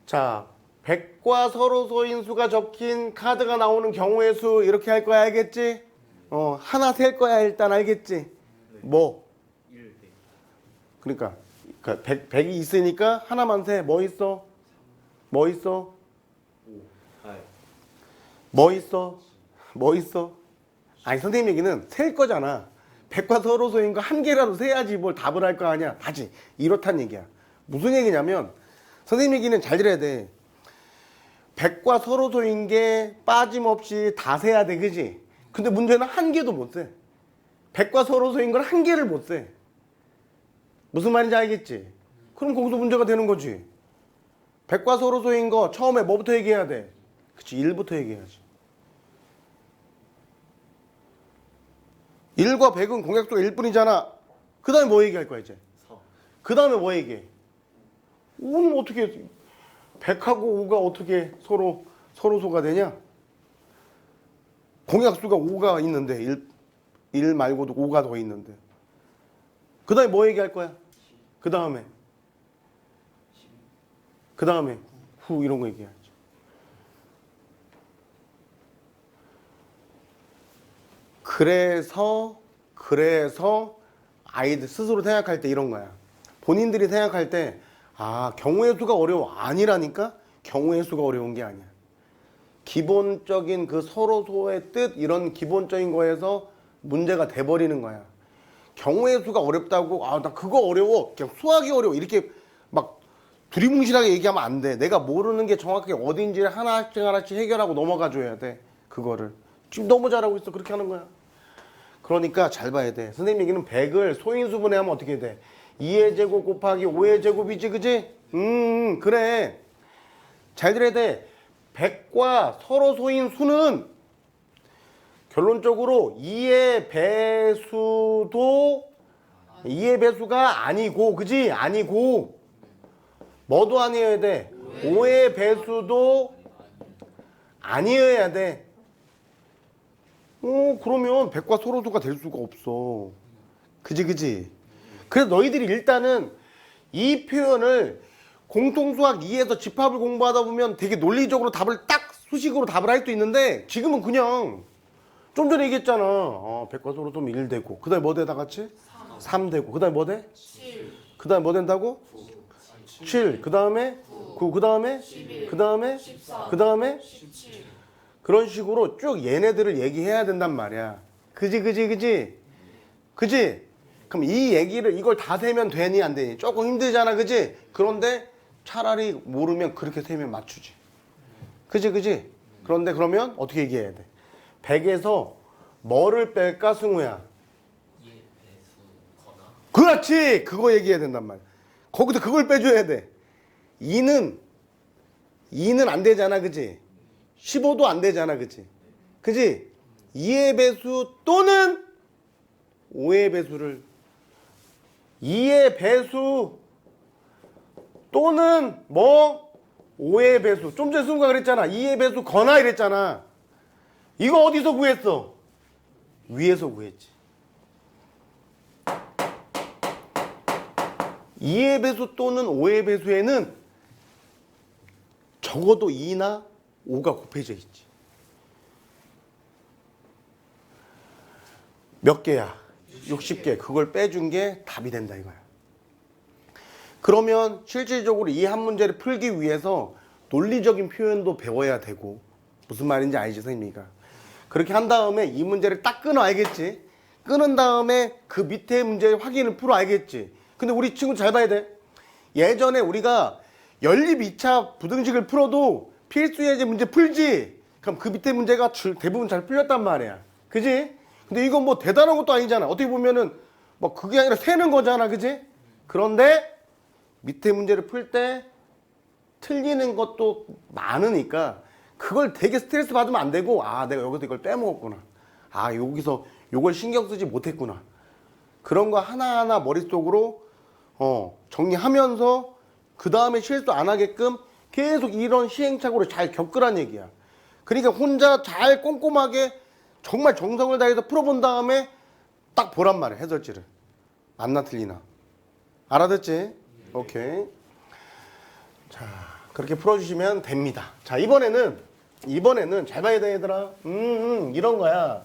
자, 백과 서로소인 수가 적힌 카드가 나오는 경우의 수 이렇게 할 거야. 알겠지? 하나 셀 거야. 일단 알겠지? 뭐? 그러니까 100이 있으니까 하나만 세. 뭐 있어? 뭐 있어? 뭐 있어? 뭐 있어? 아니, 선생님 얘기는 셀 거잖아. 백과 서로소인 거 한 개라도 세야지 뭘 답을 할 거 아니야. 다시 이렇단 얘기야. 무슨 얘기냐면 선생님 얘기는 잘 들어야 돼. 백과 서로소인 게 빠짐없이 다 세야 돼. 그지? 근데 문제는 한 개도 못 세. 백과 서로소인 걸 한 개를 못 세. 무슨 말인지 알겠지? 그럼 거기서 문제가 되는 거지. 백과 서로소인 거 처음에 뭐부터 얘기해야 돼? 그치, 1부터 얘기해야지. 1과 100은 공약수가 1뿐이잖아. 그 다음에 뭐 얘기할 거야 이제? 그 다음에 뭐 얘기해? 5는 어떻게 100하고 5가 어떻게 서로소가 되냐? 공약수가 5가 있는데 1 말고도 5가 더 있는데 그 다음에 뭐 얘기할 거야? 그 다음에 그 다음에 후 이런 거 얘기해야지. 그래서 아이들 스스로 생각할 때 이런 거야. 본인들이 생각할 때 경우의 수가 어려워. 아니라니까. 경우의 수가 어려운 게 아니야. 기본적인 그 서로소의 뜻 이런 기본적인 거에서 문제가 돼버리는 거야. 경우의 수가 어렵다고 나 그거 어려워. 그냥 수학이 어려워. 이렇게 막 두리뭉실하게 얘기하면 안 돼. 내가 모르는 게 정확하게 어딘지를 하나씩 해결하고 넘어가 줘야 돼. 그거를. 지금 너무 잘하고 있어. 그렇게 하는 거야. 그러니까 잘 봐야 돼. 선생님 얘기는 100을 소인수분해하면 어떻게 돼? 2의 제곱 곱하기 5의 제곱이지, 그지? 그래. 잘 들어야 돼. 100과 서로 소인 수는 결론적으로 2의 배수가 아니고, 그지? 아니고. 뭐도 아니어야 돼? 5의 배수도 아니어야 돼. 그러면 100과 서로수가 될 수가 없어. 그지? 그래서 너희들이 일단은 이 표현을 공통수학 2에서 집합을 공부하다 보면 되게 논리적으로 답을 딱 수식으로 답을 할 수 있는데 지금은 그냥 좀 전에 얘기했잖아. 100과 서로수면 1 되고 그 다음에 뭐 돼 다 같이? 3 되고 그 다음에 뭐 돼? 7. 그 다음에 뭐 된다고? 7. 그 다음에 9. 그 다음에? 11. 그 다음에? 14. 그 다음에? 17. 그런 식으로 쭉 얘네들을 얘기해야 된단 말이야. 그지? 그럼 이 얘기를 이걸 다 세면 되니 안 되니? 조금 힘들잖아. 그지? 그런데 차라리 모르면 그렇게 세면 맞추지. 그지? 그런데 그러면 어떻게 얘기해야 돼? 100에서 뭐를 뺄까 승우야? 그렇지! 그거 얘기해야 된단 말이야. 거기서 그걸 빼줘야 돼. 2는 안 되잖아. 그지? 15도 안 되잖아. 그지? 2의 배수 또는 5의 배수를 2의 배수 또는 5의 배수. 좀 전에 승우가 그랬잖아. 2의 배수 거나 이랬잖아. 이거 어디서 구했어? 위에서 구했지. 2의 배수 또는 5의 배수에는 적어도 2나 5가 곱해져 있지. 몇 개야? 60개. 그걸 빼준 게 답이 된다 이거야. 그러면 실질적으로 이 한 문제를 풀기 위해서 논리적인 표현도 배워야 되고 무슨 말인지 알지 선생님이가. 그렇게 한 다음에 이 문제를 딱 끊어 알겠지. 끊은 다음에 그 밑에 문제 확인을 풀어 알겠지. 근데 우리 친구 잘 봐야 돼. 예전에 우리가 연립 2차 부등식을 풀어도 필수 예제 문제 풀지. 그럼 그 밑에 문제가 대부분 잘 풀렸단 말이야. 그지? 근데 이건 뭐 대단한 것도 아니잖아. 어떻게 보면은 뭐 그게 아니라 세는 거잖아. 그지? 그런데 밑에 문제를 풀 때 틀리는 것도 많으니까 그걸 되게 스트레스 받으면 안 되고 내가 여기서 이걸 빼먹었구나. 여기서 요걸 신경 쓰지 못했구나. 그런 거 하나하나 머릿속으로 정리하면서 그 다음에 실수 안 하게끔 계속 이런 시행착오를 잘 겪으란 얘기야. 그러니까 혼자 잘 꼼꼼하게 정말 정성을 다해서 풀어본 다음에 딱 보란 말이야. 해설지를. 맞나 틀리나. 알아듣지? 오케이. 자, 그렇게 풀어주시면 됩니다. 자, 이번에는 잘 봐야 돼 얘들아. 이런 거야.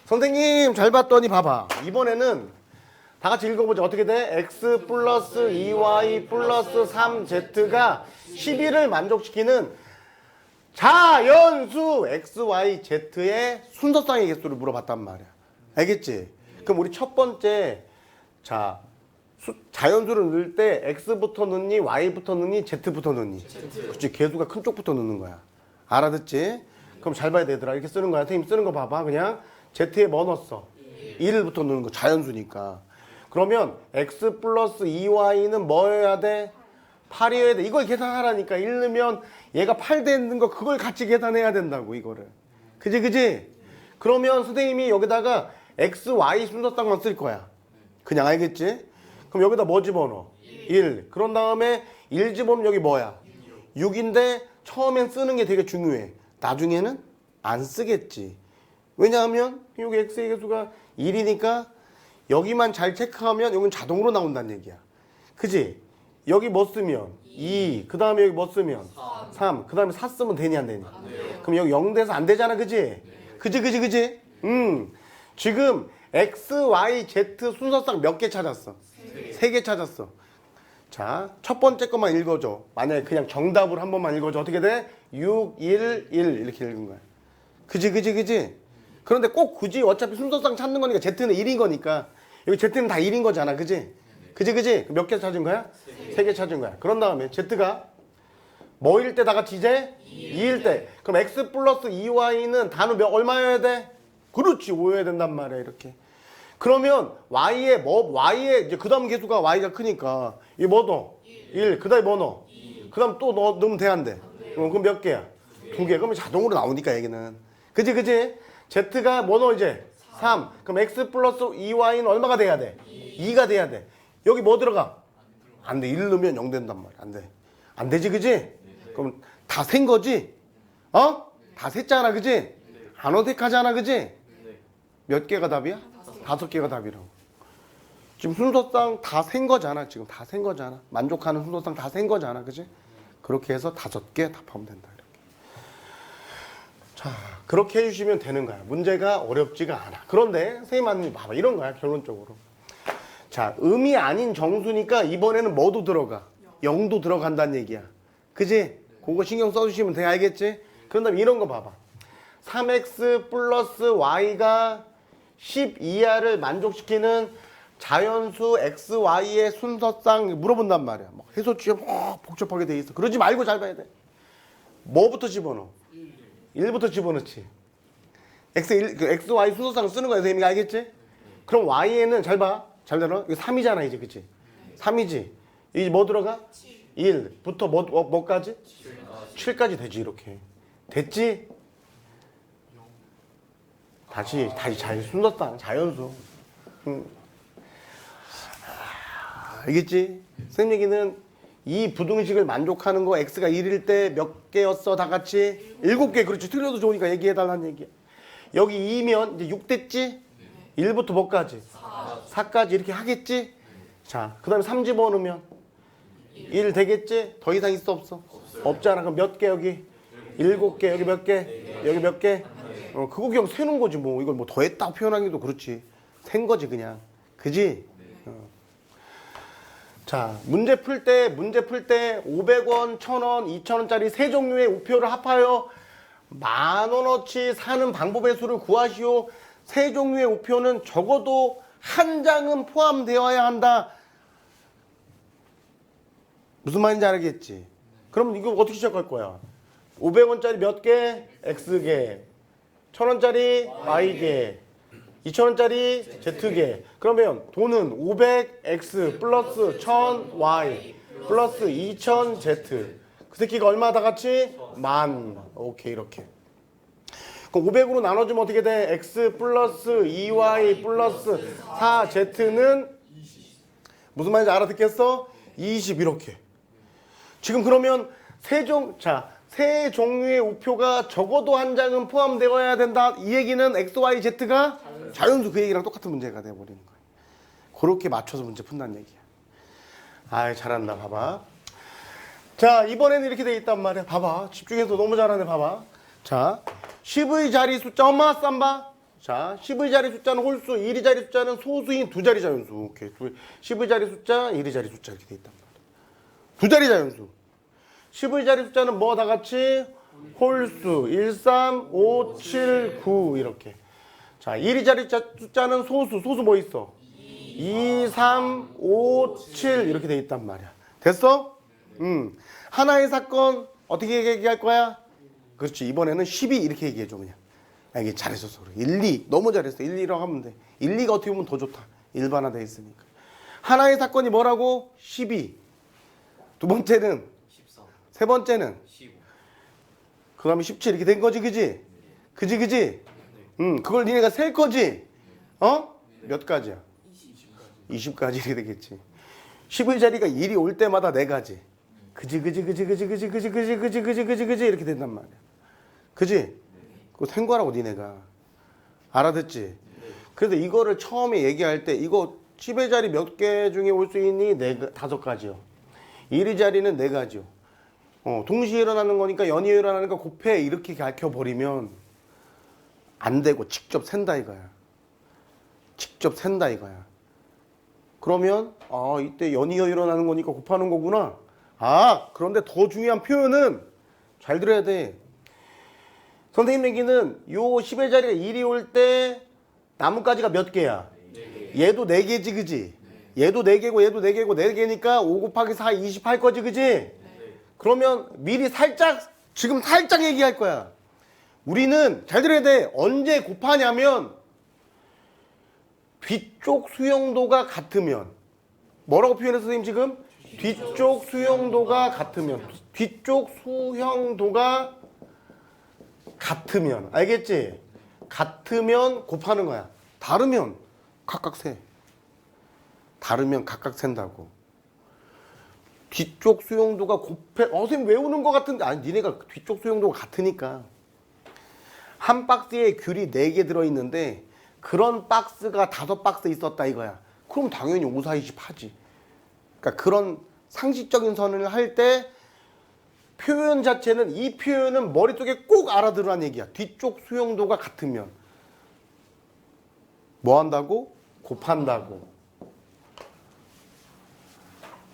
선생님 잘 봤더니 봐봐. 이번에는 다 같이 읽어보자. 어떻게 돼? x 플러스 2y 플러스 3z가 11을 만족시키는 자연수 x, y, z의 순서상의 개수를 물어봤단 말이야. 알겠지? 그럼 우리 첫 번째 자연수를 넣을 때 x부터 넣니, y부터 넣니, z부터 넣니? 그치, 개수가 큰 쪽부터 넣는 거야. 알아듣지? 그럼 잘 봐야 되더라. 이렇게 쓰는 거야. 선생님 쓰는 거 봐봐. 그냥 z에 뭐 넣었어? 1부터 넣는 거. 자연수니까. 그러면 x 플러스 2y는 뭐여야 돼? 8이어야 돼. 이걸 계산하라니까. 1 넣으면 얘가 8 되는 거 그걸 같이 계산해야 된다고 이거를. 그지? 그러면 선생님이 여기다가 x, y 순서상만 쓸 거야. 그냥 알겠지? 그럼 여기다 뭐 집어넣어? 1. 그런 다음에 1 집어넣으면 여기 뭐야? 6인데 처음엔 쓰는 게 되게 중요해. 나중에는 안 쓰겠지. 왜냐하면 여기 x의 개수가 1이니까 여기만 잘 체크하면 여기는 자동으로 나온다는 얘기야. 그지? 여기 뭐 쓰면? 2. 그 다음에 여기 뭐 쓰면? 3. 그 다음에 4 쓰면 되니 안 되니? 그럼 여기 0 돼서 안 되잖아, 그지? 그지? 지금 X, Y, Z 순서상 몇 개 찾았어? 3개 찾았어. 자, 첫 번째 것만 읽어줘. 만약에 그냥 정답으로 한 번만 읽어줘. 어떻게 돼? 6, 1, 1 이렇게 읽은 거야. 그지? 그런데 꼭 굳이 어차피 순서상 찾는 거니까 Z는 1인 거니까 여기 Z는 다 1인 거잖아. 그지? 몇 개 찾은 거야? 3개 찾은 거야. 그런 다음에 Z가 뭐일 때 다 같이 이제? 2일 때. 그럼 X 플러스 2Y는 단위 얼마여야 돼? 그렇지. 5여야 된단 말이야. 이렇게. 그러면 Y의 이제 그 다음 개수가 Y가 크니까 이 뭐 넣어? 1. 그 다음에 뭐 넣어? 그 다음 또 넣으면 돼, 안 돼? 그럼 몇 개야? 2개. 그러면 자동으로 나오니까 얘기는. 그지? Z가 뭐 넣어 이제? 3. 그럼 X 플러스 2Y는 얼마가 돼야 돼? 2가 돼야 돼. 여기 뭐 들어가? 안 돼. 1 넣으면 0 된단 말이야. 안 돼. 안 되지, 그지? 그럼 다 센 거지? 다 셌잖아, 그지? 안 어색하잖아, 그지? 몇 개가 답이야? 5개가 답이라고. 지금 순서상 다 센 거잖아. 지금 다 센 거잖아. 만족하는 순서상 다 센 거잖아, 그지? 그렇게 해서 5개 답하면 된다. 이렇게. 자, 그렇게 해주시면 되는 거야. 문제가 어렵지가 않아. 그런데 선생님한테 봐봐. 이런 거야, 결론적으로. 자, 음이 아닌 정수니까 이번에는 뭐도 들어가? 0도 들어간다는 얘기야. 그지? 그거 신경 써주시면 돼. 알겠지? 그런 다음에 이런 거 봐봐. 3x 플러스 y가 10 이하를 만족시키는 자연수 x, y의 순서상 물어본단 말이야. 막 해소취에 복잡하게 돼 있어. 그러지 말고 잘 봐야 돼. 뭐부터 집어넣어? 1부터 집어넣지. x, y 순서상 쓰는 거야. 선생님이 알겠지? 그럼 y에는 잘 봐. 잘 들어? 이거 3이잖아, 이제. 그치? 3이지. 이제 뭐 들어가? 1부터 뭐까지? 7까지 되지, 이렇게. 됐지? 다시 순서상, 자연수. 알겠지? 선생님 얘기는 이 부등식을 만족하는 거 x가 1일 때 몇 개였어? 다 같이? 7개. 그렇지. 틀려도 좋으니까 얘기해달라는 얘기야. 여기 2면 이제 6 됐지? 1부터 뭐까지? 4까지 이렇게 하겠지? 자, 그 다음에 3 집어넣으면 1 되겠지? 더 이상 있어 없어? 없잖아. 그럼 몇 개 여기? 7개. 여기 몇 개? 여기 몇 개? 그거 그냥 세는 거지 뭐. 이걸 뭐 더했다고 표현하기도 그렇지. 센 거지 그냥. 그지? 자, 문제 풀 때 500원, 1000원, 2000원짜리 세 종류의 우표를 합하여 10,000원어치 사는 방법의 수를 구하시오. 세 종류의 우표는 적어도 한 장은 포함되어야 한다. 무슨 말인지 알겠지? 그럼 이거 어떻게 시작할 거야? 500원짜리 몇 개? X개. 1000원짜리 Y개. 2000원짜리 Z개. 그러면 돈은 500X 플러스 1000Y 플러스 2000Z. 그 새끼가 얼마 다 같이? 10,000. 오케이, 이렇게. 그럼 500으로 나눠주면 어떻게 돼? X 플러스 2Y 플러스 4Z는 무슨 말인지 알아듣겠어? 20 이렇게. 지금 그러면 세 종류의 우표가 적어도 한 장은 포함되어야 된다. 이 얘기는 X, Y, Z가 자연수 그 얘기랑 똑같은 문제가 돼버리는 거야. 그렇게 맞춰서 문제 푼다는 얘기야. 아이, 잘한다. 봐봐. 자, 이번에는 이렇게 돼 있단 말이야. 봐봐. 집중해서 너무 잘하네. 봐봐. 자, 10의 자리 숫자 엄마 쌈바. 자, 10의 자리 숫자는 홀수, 1의 자리 숫자는 소수인 두 자리 자연수. 오케이. 10의 자리 숫자, 1의 자리 숫자 이렇게 돼 있단 말이야. 두 자리 자연수. 10의 자리 숫자는 뭐 다 같이? 홀수. 1, 3, 5, 7, 9 이렇게. 자, 1의 자리 숫자는 소수. 소수 뭐 있어? 2, 3, 5, 7 이렇게 돼 있단 말이야. 됐어? 하나의 사건 어떻게 얘기할 거야? 그렇지. 이번에는 12 이렇게 얘기해줘 그냥. 아, 이게 잘했었어. 1, 2 너무 잘했어. 1, 2라고 하면 돼. 1, 2가 어떻게 보면 더 좋다. 일반화돼 있으니까. 하나의 사건이 뭐라고? 12. 두 번째는 14. 세 번째는 15. 그 다음에 17 이렇게 된 거지, 그지? 그지? 그걸 니네가 셀 거지? 몇 가지야? 20까지 이렇게 되겠지. 10의 자리가 1이 올 때마다 4가지. 그지 이렇게 된단 말이야. 그지? 그거 센 거라고 니네가. 알아듣지? 그래서 이거를 처음에 얘기할 때 이거 10의 자리 몇 개 중에 올 수 있니? 5가지요. 이리자리는 네 가지요. 동시에 일어나는 거니까 연이어 일어나는 거 곱해 이렇게 가르쳐버리면 안 되고 직접 센다 이거야. 직접 센다 이거야. 그러면 이때 연이어 일어나는 거니까 곱하는 거구나. 그런데 더 중요한 표현은 잘 들어야 돼. 선생님 얘기는 요 10의 자리가 1이 올 때 나뭇가지가 몇 개야? 얘도 4개지 그지? 얘도 4개고 얘도 4개고 4개니까 5 곱하기 4 28 거지 그지? 그러면 미리 지금 살짝 얘기할 거야. 우리는 잘 들어야 돼. 언제 곱하냐면 뒤쪽 수용도가 같으면. 뭐라고 표현했어 선생님 지금? 뒤쪽 수용도가 같으면. 뒤쪽 수용도가 같으면. 알겠지? 같으면 곱하는 거야. 다르면 각각 세. 다르면 각각 센다고. 뒤쪽 수용도가 선생님 외우는 것 같은데 아니 니네가 뒤쪽 수용도가 같으니까. 한 박스에 귤이 4개 들어있는데 그런 박스가 5박스 있었다 이거야. 그럼 당연히 5, 4, 20 하지. 그러니까 그런 상식적인 선언을 할 때 표현 자체는 이 표현은 머릿속에 꼭 알아들으라는 얘기야. 뒤쪽 수용도가 같으면 뭐 한다고? 곱한다고.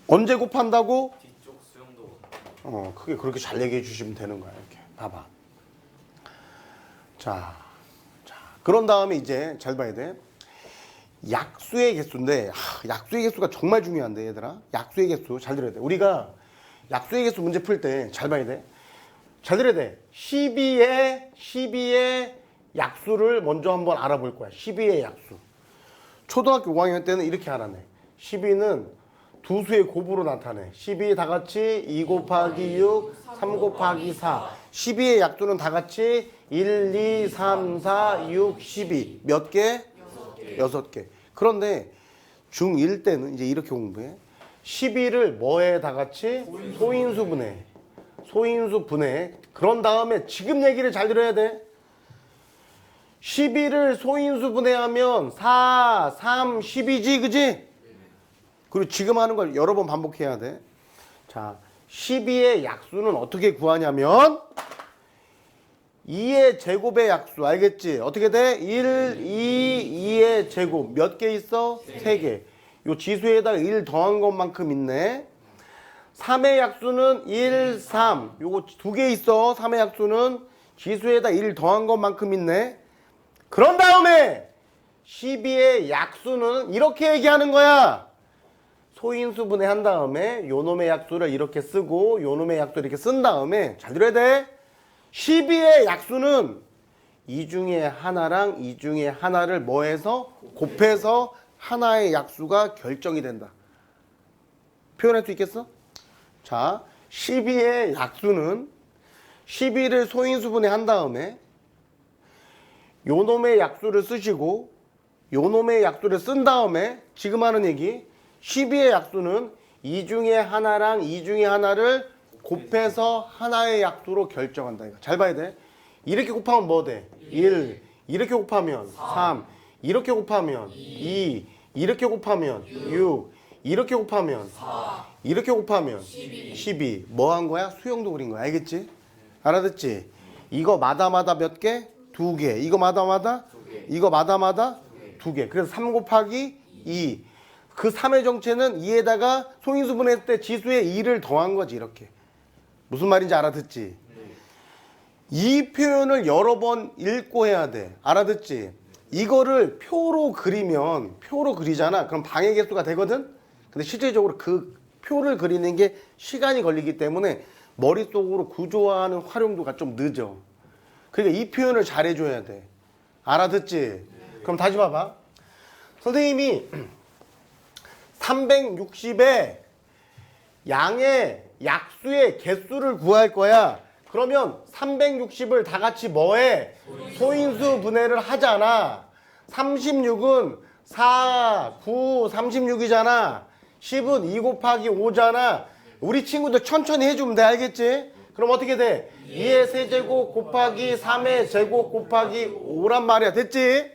언제 곱한다고? 뒤쪽 수용도. 크게 그렇게 잘 얘기해 주시면 되는 거야. 이렇게 봐봐. 자, 그런 다음에 이제 잘 봐야 돼. 약수의 개수인데 약수의 개수가 정말 중요한데 얘들아. 약수의 개수 잘 들어야 돼. 우리가 약수의 개수 문제 풀 때 잘 봐야 돼. 잘 들어야 돼. 12의 약수를 먼저 한번 알아볼 거야. 12의 약수. 초등학교 5학년 때는 이렇게 알아내. 12는 두 수의 곱으로 나타내. 12 다 같이 2 곱하기 6, 3 곱하기 4. 12의 약수는 다 같이 1, 2, 3, 4, 6, 12. 몇 개? 6개. 그런데 중1 때는 이제 이렇게 공부해. 12를 뭐에 다 같이? 소인수 분해. 소인수 분해. 그런 다음에 지금 얘기를 잘 들어야 돼. 12를 소인수 분해하면 4, 3, 10이지 그지? 그리고 지금 하는 걸 여러 번 반복해야 돼. 자, 12의 약수는 어떻게 구하냐면 2의 제곱의 약수 알겠지? 어떻게 돼? 1, 2, 2의 제곱 몇 개 있어? 3개. 요 지수에다가 1 더한 것만큼 있네. 3의 약수는 1, 3 요거 2개 있어. 3의 약수는 지수에다 1 더한 것만큼 있네. 그런 다음에 12의 약수는 이렇게 얘기하는 거야. 소인수 분해한 다음에 요놈의 약수를 이렇게 쓰고 요놈의 약수를 이렇게 쓴 다음에 잘 들어야 돼. 12의 약수는 이 중에 하나랑 이 중에 하나를 뭐해서 곱해서 하나의 약수가 결정이 된다. 표현할 수 있겠어? 자, 12의 약수는 12를 소인수분해 한 다음에 요놈의 약수를 쓰시고 요놈의 약수를 쓴 다음에 지금 하는 얘기 12의 약수는 이 중에 하나랑 이 중에 하나를 곱해서 하나의 약수로 결정한다. 이거. 잘 봐야 돼. 이렇게 곱하면 뭐 돼? 1. 이렇게 곱하면 3. 이렇게 곱하면 2. 이렇게 곱하면 6. 이렇게 곱하면 4. 이렇게 곱하면 12. 12. 뭐 한 거야? 수용도 그린 거야. 알겠지? 알아듣지? 이거 마다마다 몇 개? 2개. 이거 마다마다? 2개. 이거 마다마다? 2개. 그래서 3 곱하기 2. 그 3의 정체는 2에다가 소인수분했을 때 지수에 2를 더한 거지. 이렇게. 무슨 말인지 알아듣지? 이 표현을 여러 번 읽고 해야 돼. 알아듣지? 이거를 표로 그리잖아. 그럼 방해 개수가 되거든? 근데 실질적으로 그 표를 그리는 게 시간이 걸리기 때문에 머릿속으로 구조화하는 활용도가 좀 늦어. 그러니까 이 표현을 잘 해줘야 돼. 알아듣지? 그럼 다시 봐봐. 선생님이 360에 양의 약수의 개수를 구할 거야. 그러면 360을 다 같이 뭐해? 소인수 분해를 하잖아. 36은 4, 9, 36이잖아. 10은 2 곱하기 5잖아. 우리 친구들 천천히 해주면 돼. 알겠지? 그럼 어떻게 돼? 2의 세제곱 곱하기 3의 제곱 곱하기 5란 말이야. 됐지?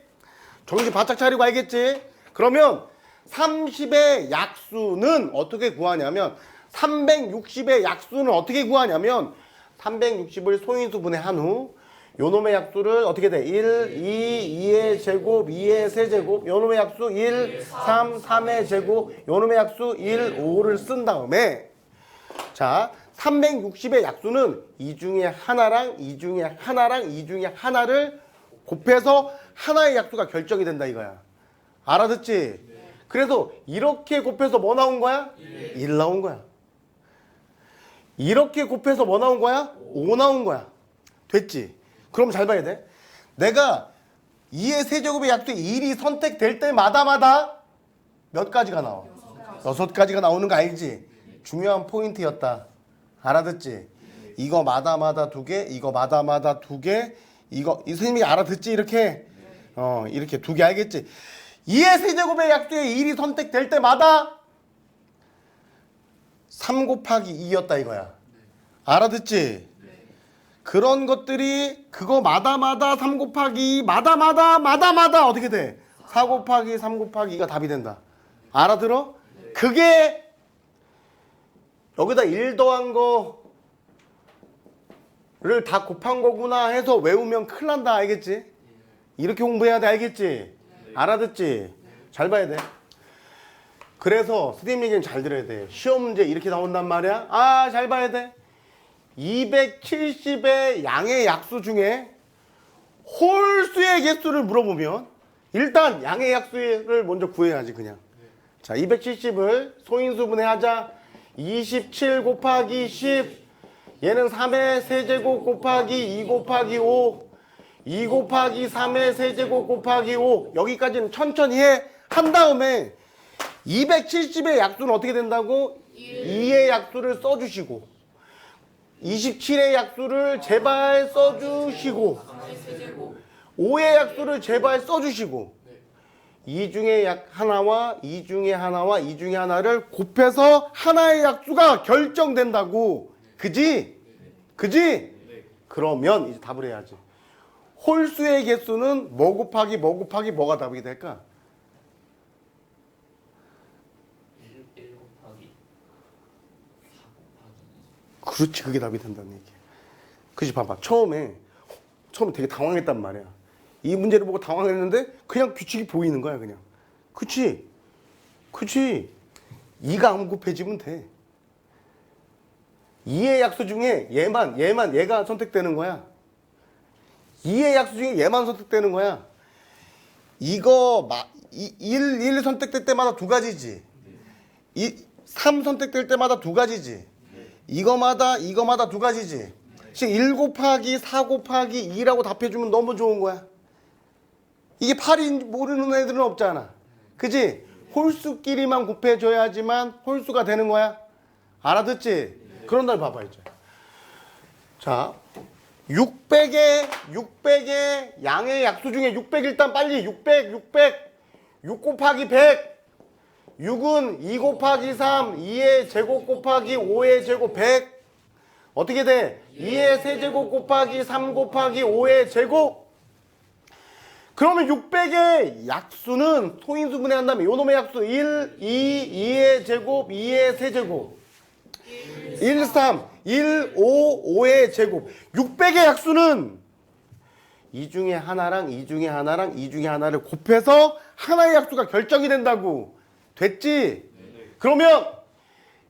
정신 바짝 차리고 알겠지? 그러면 30의 약수는 어떻게 구하냐면 360의 약수는 어떻게 구하냐면 360을 소인수분해 한 후 요놈의 약수를 어떻게 돼? 1, 2, 2의 제곱, 2의 세제곱 요놈의 약수 1, 3, 3의 제곱 요놈의 약수 1, 5를 쓴 다음에 자 360의 약수는 이 중에 하나랑 이 중에 하나랑 이 중에 하나를 곱해서 하나의 약수가 결정이 된다 이거야. 알아듣지? 그래서 이렇게 곱해서 뭐 나온 거야? 1 나온 거야. 이렇게 곱해서 뭐 나온 거야? 5 나온 거야. 됐지? 그럼 잘 봐야 돼. 내가 2의 세제곱의 약수 1이 선택될 때마다 몇 가지가 나와? 6가지가 나오는 거 알지? 중요한 포인트였다. 알아듣지? 이거 마다마다 2개, 이거 마다마다 2개, 이거 이 선생님이 알아듣지? 이렇게 이렇게 2개 알겠지? 2의 세제곱의 약수에 1이 선택될 때마다 3 곱하기 2였다 이거야. 알아듣지? 그런 것들이 그거 마다마다 3 곱하기 마다마다 어떻게 돼? 4 곱하기 3 곱하기 2가 답이 된다. 알아들어? 그게 여기다 1 더한 거를 다 곱한 거구나 해서 외우면 큰일 난다. 알겠지? 이렇게 공부해야 돼. 알겠지? 알아듣지? 잘 봐야 돼. 그래서 선생님 얘기는 잘 들어야 돼. 시험 문제 이렇게 나온단 말이야. 아, 잘 봐야 돼. 270의 양의 약수 중에 홀수의 개수를 물어보면 일단 양의 약수를 먼저 구해야지 그냥. 자, 270을 소인수분해 하자. 27 곱하기 10 얘는 3의 세제곱 곱하기 2 곱하기 5 2 곱하기 3의 세제곱 곱하기 5 여기까지는 천천히 한 다음에 270의 약수는 어떻게 된다고? 2의 약수를 써주시고 27의 약수를 제발 써주시고 5의 약수를 제발 써주시고 이 중에 하나와 이 중에 하나와 이 중에 하나를 곱해서 하나의 약수가 결정된다고. 그지? 그지? 그러면 이제 답을 해야지. 홀수의 개수는 뭐 곱하기 뭐가 답이 될까? 1 곱하기 4 곱하기 그렇지, 그게 답이 된다는 얘기야. 그치, 봐봐. 처음에 되게 당황했단 말이야. 이 문제를 보고 당황했는데 그냥 규칙이 보이는 거야, 그냥. 그치? 2가 안 곱해지면 돼. 2의 약수 중에 얘가 선택되는 거야. 2의 약수 중에 얘만 선택되는 거야. 이거 1 선택될 때마다 2가지지. 3 선택될 때마다 2가지지. 이거마다 2가지지. 지금 1 곱하기 4 곱하기 2라고 답해주면 너무 좋은 거야. 이게 8이 모르는 애들은 없잖아. 그지? 홀수끼리만 곱해줘야지만 홀수가 되는 거야. 알아듣지? 그런 날 봐봐 이제. 자, 600의 양의 약수 중에 600 일단 빨리 6 곱하기 100 6은 2 곱하기 3 2의 제곱 곱하기 5의 제곱 100 어떻게 돼? 2의 세제곱 곱하기 3 곱하기 5의 제곱. 그러면 600의 약수는 소인수분해 한다면 요놈의 약수 1, 2, 2의 제곱, 2의 세제곱 1, 3, 1, 5, 5의 제곱. 600의 약수는 이 중에 하나랑 이 중에 하나랑 이 중에 하나를 곱해서 하나의 약수가 결정이 된다고. 됐지? 그러면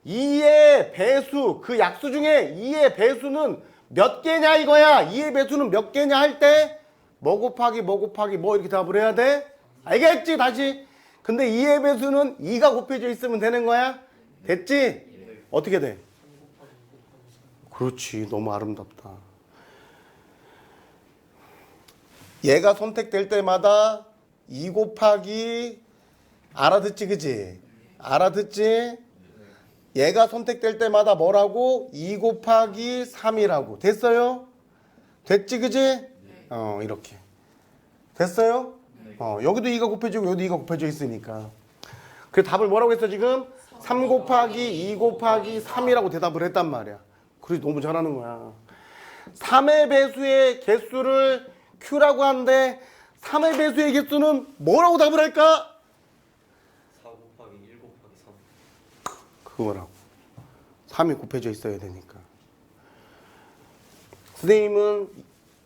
2의 배수, 그 약수 중에 2의 배수는 몇 개냐 이거야. 2의 배수는 몇 개냐 할 때 뭐 곱하기 뭐 이렇게 답을 해야 돼? 알겠지? 다시. 근데 2의 배수는 2가 곱해져 있으면 되는 거야. 됐지? 어떻게 돼? 그렇지. 너무 아름답다. 얘가 선택될 때마다 2 곱하기 알아듣지? 그지? 알아듣지? 얘가 선택될 때마다 뭐라고? 2 곱하기 3이라고. 됐어요? 됐지? 그지? 이렇게. 됐어요? 여기도 2가 곱해지고 여기도 2가 곱해져 있으니까. 그 답을 뭐라고 했어 지금? 3 곱하기 2 곱하기 3이라고 대답을 했단 말이야. 그래서 너무 잘하는 거야. 3의 배수의 개수를 Q라고 하는데 3의 배수의 개수는 뭐라고 답을 할까? 4 곱하기 1 곱하기 3 그거라고. 3이 곱해져 있어야 되니까. 선생님은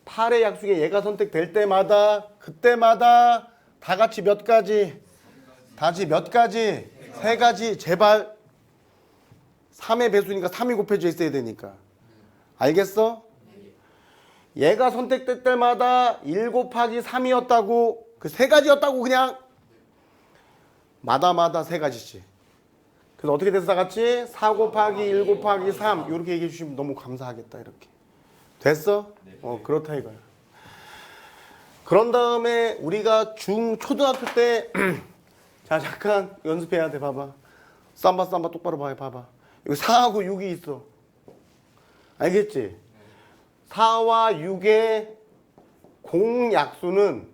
8의 약수에 얘가 선택될 때마다 그때마다 다 같이 몇 가지? 다시 몇 가지? 3가지. 제발 3의 배수니까 3이 곱해져 있어야 되니까. 알겠어? 얘가 선택될 때마다 1 곱하기 3이었다고 그 3가지였다고 그냥 마다마다 3가지씩. 그래서 어떻게 돼서 다 같이 4 곱하기 1 곱하기 3 이렇게 얘기해 주시면 너무 감사하겠다. 이렇게 됐어? 그렇다 이거야. 그런 다음에 우리가 초등학교 때 자 잠깐 연습해야 돼. 봐봐. 삼바 똑바로 봐봐. 여기 4하고 6이 있어. 알겠지? 4와 6의 공약수는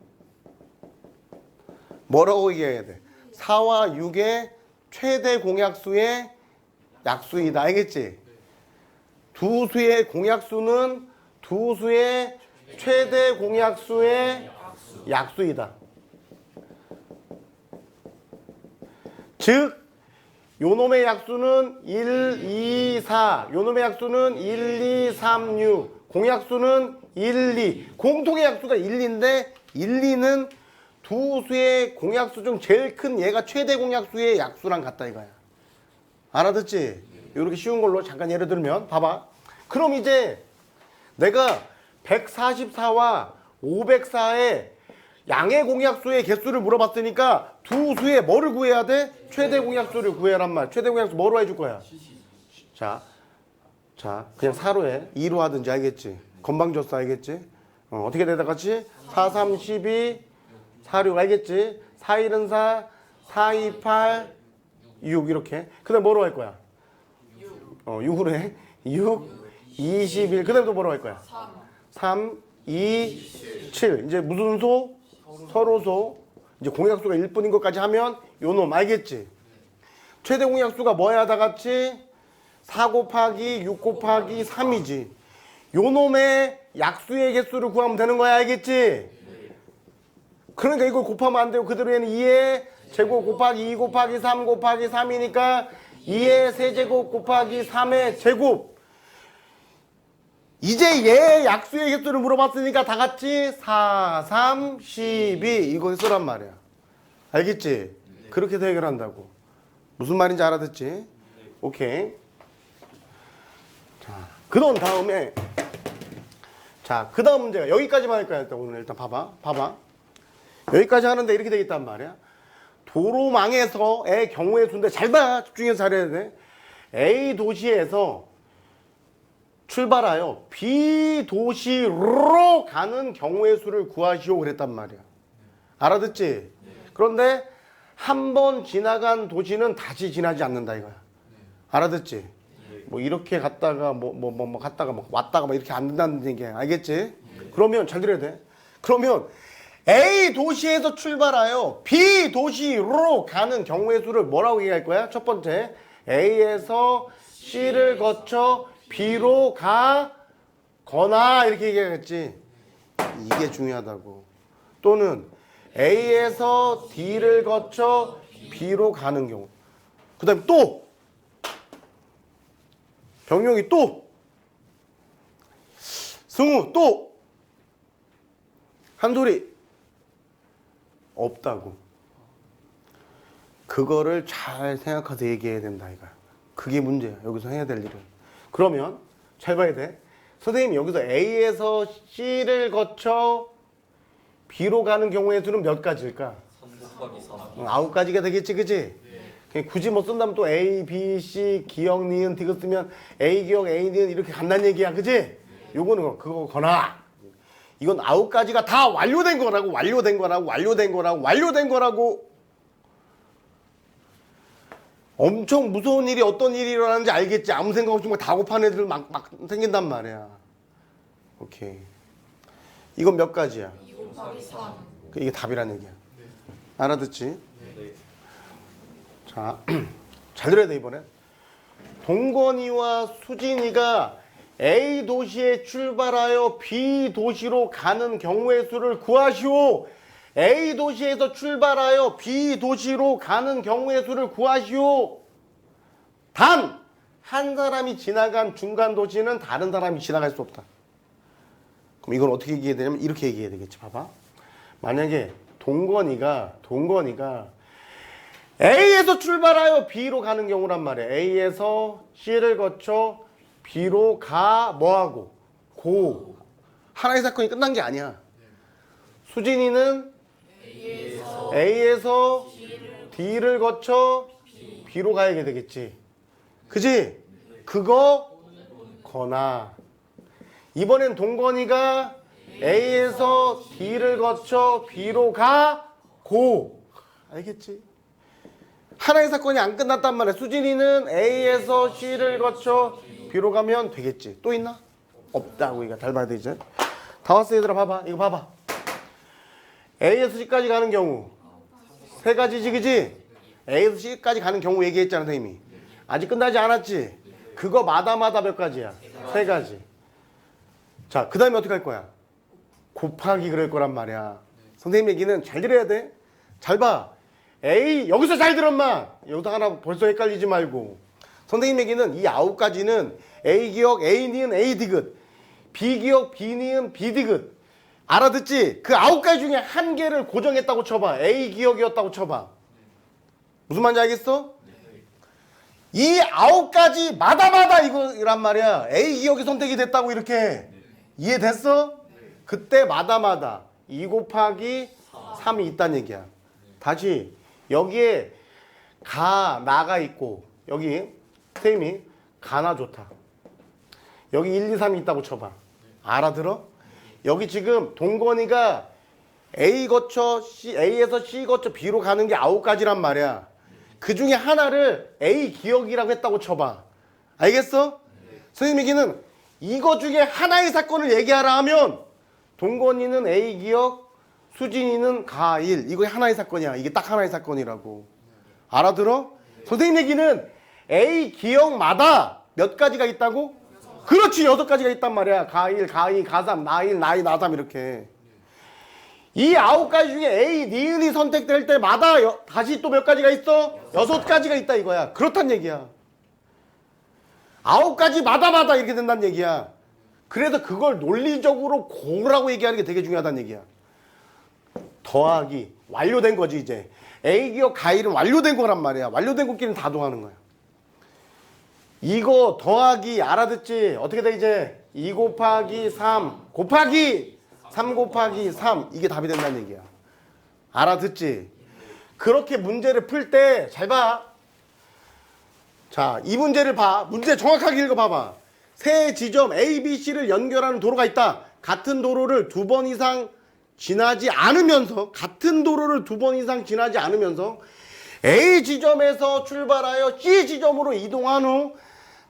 뭐라고 얘기해야 돼? 4와 6의 최대 공약수의 약수이다. 알겠지? 두 수의 공약수는 두 수의 최대 공약수의 약수이다. 즉 요놈의 약수는 1, 2, 4 요놈의 약수는 1, 2, 3, 6 공약수는 1, 2 공통의 약수가 1, 2인데 1, 2는 두 수의 공약수 중 제일 큰 얘가 최대 공약수의 약수랑 같다 이거야. 알아듣지? 이렇게 쉬운 걸로 잠깐 예를 들면 봐봐. 그럼 이제 내가 144와 504의 양의 공약수의 개수를 물어봤으니까 두 수의 뭐를 구해야 돼? 최대 공약수를 구해란 말. 최대 공약수 뭐로 해줄 거야? 자 그냥 4로 해. 2로 하든지 알겠지? 건방졌어 알겠지? 어떻게 되다 같이? 4, 3, 12 4, 6 알겠지? 4, 1은 4 4, 2, 8 6 이렇게. 그 다음 뭐로 할 거야? 6으로 해. 6 21 그 다음 또 뭐로 할 거야? 3 2 7 이제 무슨 소? 서로소. 이제 공약수가 1뿐인 것까지 하면 요놈 알겠지? 최대 공약수가 뭐야 다 같이? 4 곱하기 6 곱하기 3이지. 요놈의 약수의 개수를 구하면 되는 거야 알겠지? 그러니까 이걸 곱하면 안 되고 그대로 얘는 2의 제곱 곱하기 2 곱하기 3 곱하기 3이니까 2의 세제곱 곱하기 3의 제곱. 이제 얘의 약수의 개수를 물어봤으니까 다 같이 4, 3, 12 이거 쓰란 말이야. 알겠지? 그렇게 해서 해결한다고. 무슨 말인지 알아듣지? 오케이. 자, 그런 다음에 그 다음 문제가 여기까지만 할 거야. 오늘 일단 봐봐. 여기까지 하는데 이렇게 되겠단 말이야. 도로망에서의 경우의 수인데 잘 봐. 집중해서 잘해야 돼. A 도시에서 출발하여 B 도시로 가는 경우의 수를 구하시오 그랬단 말이야. 알아듣지? 그런데 한 번 지나간 도시는 다시 지나지 않는다 이거야. 알아듣지? 뭐 이렇게 갔다가 갔다가 왔다가 이렇게 안 된다는 얘기야. 알겠지? 그러면 잘 들어야 돼. 그러면 A 도시에서 출발하여 B 도시로 가는 경우의 수를 뭐라고 얘기할 거야? 첫 번째, A에서 C를 거쳐 B로 가거나 이렇게 얘기하겠지. 이게 중요하다고. 또는 A에서 D를 거쳐 B로 가는 경우. 그 다음에 또 병용이 또 승우 또 한소리 없다고. 그거를 잘 생각해서 얘기해야 된다 이거야. 그게 문제야. 여기서 해야 될 일은. 그러면 잘 봐야 돼. 선생님이 여기서 A에서 C를 거쳐 B로 가는 경우의 수는 몇 가지일까? 9가지가 되겠지, 그치? 그냥 굳이 뭐 쓴다면 또 A, B, C, 기억, 니은, 디귿 쓰면 A, 기억, A, 니은 이렇게 간다는 얘기야, 그치? 요거는 그거거나 이건 9가지가 다 완료된 거라고. 엄청 무서운 일이 어떤 일이 일어나는지 알겠지? 아무 생각 없이 다 곱한 애들 막 생긴단 말이야. 오케이. 이건 몇 가지야? 2 곱하기 3. 이게 답이란 얘기야. 알아듣지? 자, 잘 들어야 돼 이번엔. 동건이와 수진이가 A 도시에 출발하여 B 도시로 가는 경우의 수를 구하시오. A 도시에서 출발하여 B 도시로 가는 경우의 수를 구하시오. 단 한 사람이 지나간 중간 도시는 다른 사람이 지나갈 수 없다. 그럼 이건 어떻게 얘기해야 되냐면 이렇게 얘기해야 되겠지. 봐봐. 만약에 동건이가 A에서 출발하여 B로 가는 경우란 말이야. A에서 C를 거쳐 B로 가 뭐하고? 고. 하나의 사건이 끝난 게 아니야. 수진이는 A에서 D를 거쳐 B로 가야 되겠지. 그지? 그거 거나. 이번엔 동건이가 A에서 D를 거쳐 B로 가 고. 알겠지? 하나의 사건이 안 끝났단 말이야. 수진이는 A에서 C를 거쳐 B로 가면 되겠지. 또 있나? 없다고. 이거 잘 봐야 되지. 다 왔어 얘들아. 봐봐. 이거 봐봐. A에서 C까지 가는 경우 세 가지지. 그지? A에서 C까지 가는 경우 얘기했잖아 선생님이. 아직 끝나지 않았지? 그거 마다 몇 가지야? 세 가지. 자, 그 다음에 어떻게 할 거야? 곱하기 그럴 거란 말이야. 선생님 얘기는 잘 들어야 돼. 잘 봐. A 여기서 잘 들어 엄마. 여기서 하나 벌써 헷갈리지 말고. 선생님 얘기는 이 9가지는 A 기억 A 니은 A 디귿, B 기억 B 니은 B 디귿. 알아듣지? 그 9가지 중에 한 개를 고정했다고 쳐봐. A 기억이었다고 쳐봐. 무슨 말인지 알겠어? 이 9가지 마다 이거란 말이야. A 기억이 선택이 됐다고 이렇게. 이해됐어? 그때 마다 2 곱하기 3이 있다는 얘기야. 다시 여기에 나가 있고 여기 선생님이 가나 좋다. 여기 1, 2, 3이 있다고 쳐봐. 알아들어? 여기 지금 동건이가 A 거쳐 A에서 C 거쳐 B로 가는 게 9가지란 말이야. 그 중에 하나를 A 기억이라고 했다고 쳐봐. 알겠어? 선생님 얘기는 이거 중에 하나의 사건을 얘기하라 하면 동건이는 A 기억, 수진이는 가 1. 이거 하나의 사건이야. 이게 딱 하나의 사건이라고. 알아들어? 선생님 얘기는 A 기억마다 몇 가지가 있다고? 그렇지. 6가지가 있단 말이야. 가 1, 가 2, 가 3, 나 1, 나 2, 나 3 이렇게. 이 9가지 중에 A, 니은이 선택될 때마다 다시 또 몇 가지가 있어? 6가지가 있다 이거야. 그렇단 얘기야. 9가지 마다 이렇게 된다는 얘기야. 그래서 그걸 논리적으로 고라고 얘기하는 게 되게 중요하다는 얘기야. 더하기 완료된 거지 이제. A 기억 가일은 완료된 거란 말이야. 완료된 것끼리는 다 동하는 거야. 이거 더하기 알아듣지? 어떻게 돼 이제? 2 곱하기 3 곱하기 3 곱하기 3 이게 답이 된다는 얘기야. 알아듣지? 그렇게 문제를 풀 때 잘 봐. 자, 이 문제를 봐. 문제 정확하게 읽어봐봐. 세 지점 A, B, C를 연결하는 도로가 있다. 같은 도로를 2번 이상 지나지 않으면서 A 지점에서 출발하여 C 지점으로 이동한 후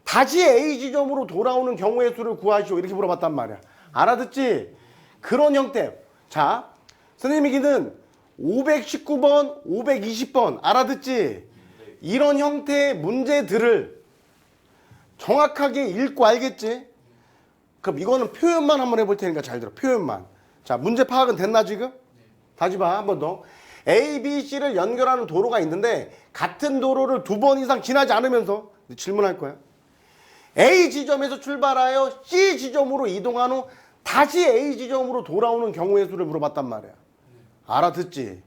다시 A 지점으로 돌아오는 경우의 수를 구하시오. 이렇게 물어봤단 말이야. 알아듣지? 그런 형태. 자, 선생님에게는 519번, 520번 알아듣지? 이런 형태의 문제들을 정확하게 읽고 알겠지? 그럼 이거는 표현만 한번 해볼 테니까 잘 들어. 표현만. 자, 문제 파악은 됐나 지금? 다시 봐. 한 번 더. A, B, C를 연결하는 도로가 있는데 같은 도로를 2번 이상 지나지 않으면서 질문할 거야. A 지점에서 출발하여 C 지점으로 이동한 후 다시 A 지점으로 돌아오는 경우의 수를 물어봤단 말이야. 알아듣지?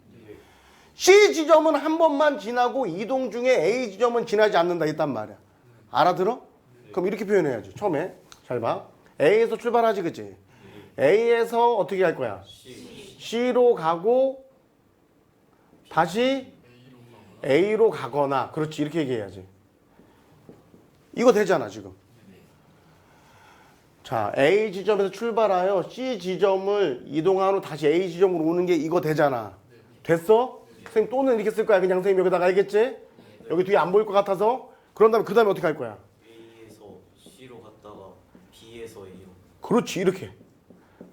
C 지점은 한 번만 지나고 이동 중에 A 지점은 지나지 않는다 했단 말이야. 알아들어? 그럼 이렇게 표현해야지. 처음에 잘 봐. A에서 출발하지 그치? A에서 어떻게 할 거야? C로 가고 다시 A로 가거나. 그렇지. 이렇게 얘기해야지. 이거 되잖아 지금. 자, A 지점에서 출발하여 C 지점을 이동한 후 다시 A 지점으로 오는 게 이거 되잖아. 됐어? 선생님 또는 이렇게 쓸 거야. 그냥 선생님 여기다가 알겠지? 여기 뒤에 안 보일 것 같아서. 그런 다음에 그 다음에 어떻게 할 거야? A에서 C로 갔다가 B에서 A로. 그렇지. 이렇게.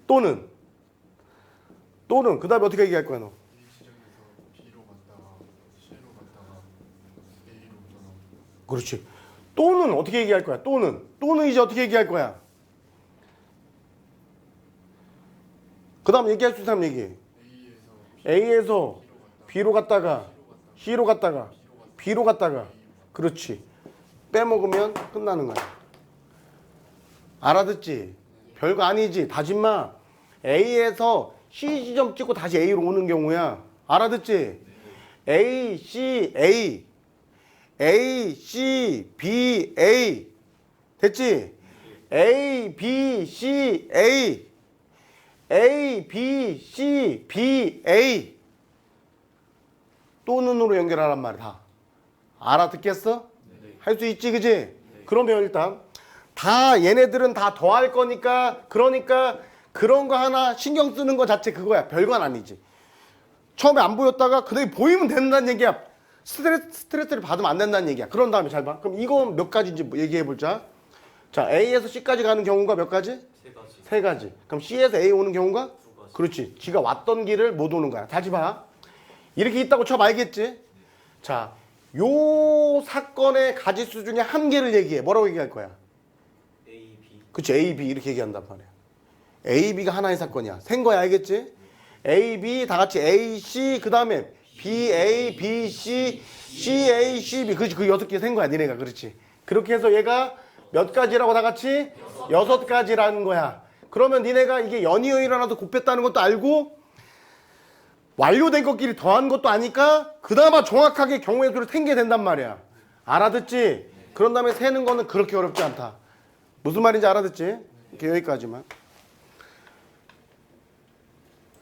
또는 그 다음에 어떻게 얘기할 거야 너? A 지점에서 B로 갔다가 C로 갔다가 A로 돌아오고. 그렇지. 또는 어떻게 얘기할 거야? 또는 이제 어떻게 얘기할 거야? 그 다음 얘기할 수 있는 사람 얘기해. A에서 B로 갔다가 C로 갔다가 B로 갔다가. 그렇지. 빼먹으면 끝나는 거야. 알아듣지? 별거 아니지. 다짐마. A에서 C 지점 찍고 다시 A로 오는 경우야. 알아듣지? A, C, A. A, C, B, A. 됐지? A, B, C, A. A, B, C, B, A. 또 눈으로 연결하란 말이야. 다. 알아듣겠어? 할 수 있지, 그지? 그러면 일단 다 얘네들은 다 더할 거니까 그러니까 그런 거 하나 신경 쓰는 거 자체 그거야. 별건 아니지. 처음에 안 보였다가 그다음에 보이면 된다는 얘기야. 스트레스를 받으면 안 된다는 얘기야. 그런 다음에 잘 봐. 그럼 이거 몇 가지인지 얘기해 보자. 자, A에서 C까지 가는 경우가 몇 가지? 세 가지. 세 가지. 그럼 C에서 A 오는 경우가? 두 가지. 그렇지. 지가 왔던 길을 못 오는 거야. 다시 봐. 이렇게 있다고 쳐봐. 알겠지? 자, 요 사건의 가지수 중에 한 개를 얘기해. 뭐라고 얘기할 거야? A, B. 그치. A, B 이렇게 얘기한단 말이야. A, B가 하나의 사건이야. 센 거야. 알겠지? A, B 다 같이 A, C 그 다음에 B, A, B, C, C, A, C, B 그렇지. 그 6개 센 거야. 니네가. 그렇지. 그렇게 해서 얘가 몇 가지라고 다 같이? 6가지라는 거야. 그러면 니네가 이게 연이어 일어나서 곱했다는 것도 알고 완료된 것끼리 더한 것도 아니까 그나마 정확하게 경우의 수를 생게 된단 말이야. 알아듣지? 그런 다음에 세는 거는 그렇게 어렵지 않다. 무슨 말인지 알아듣지? 이렇게 여기까지만.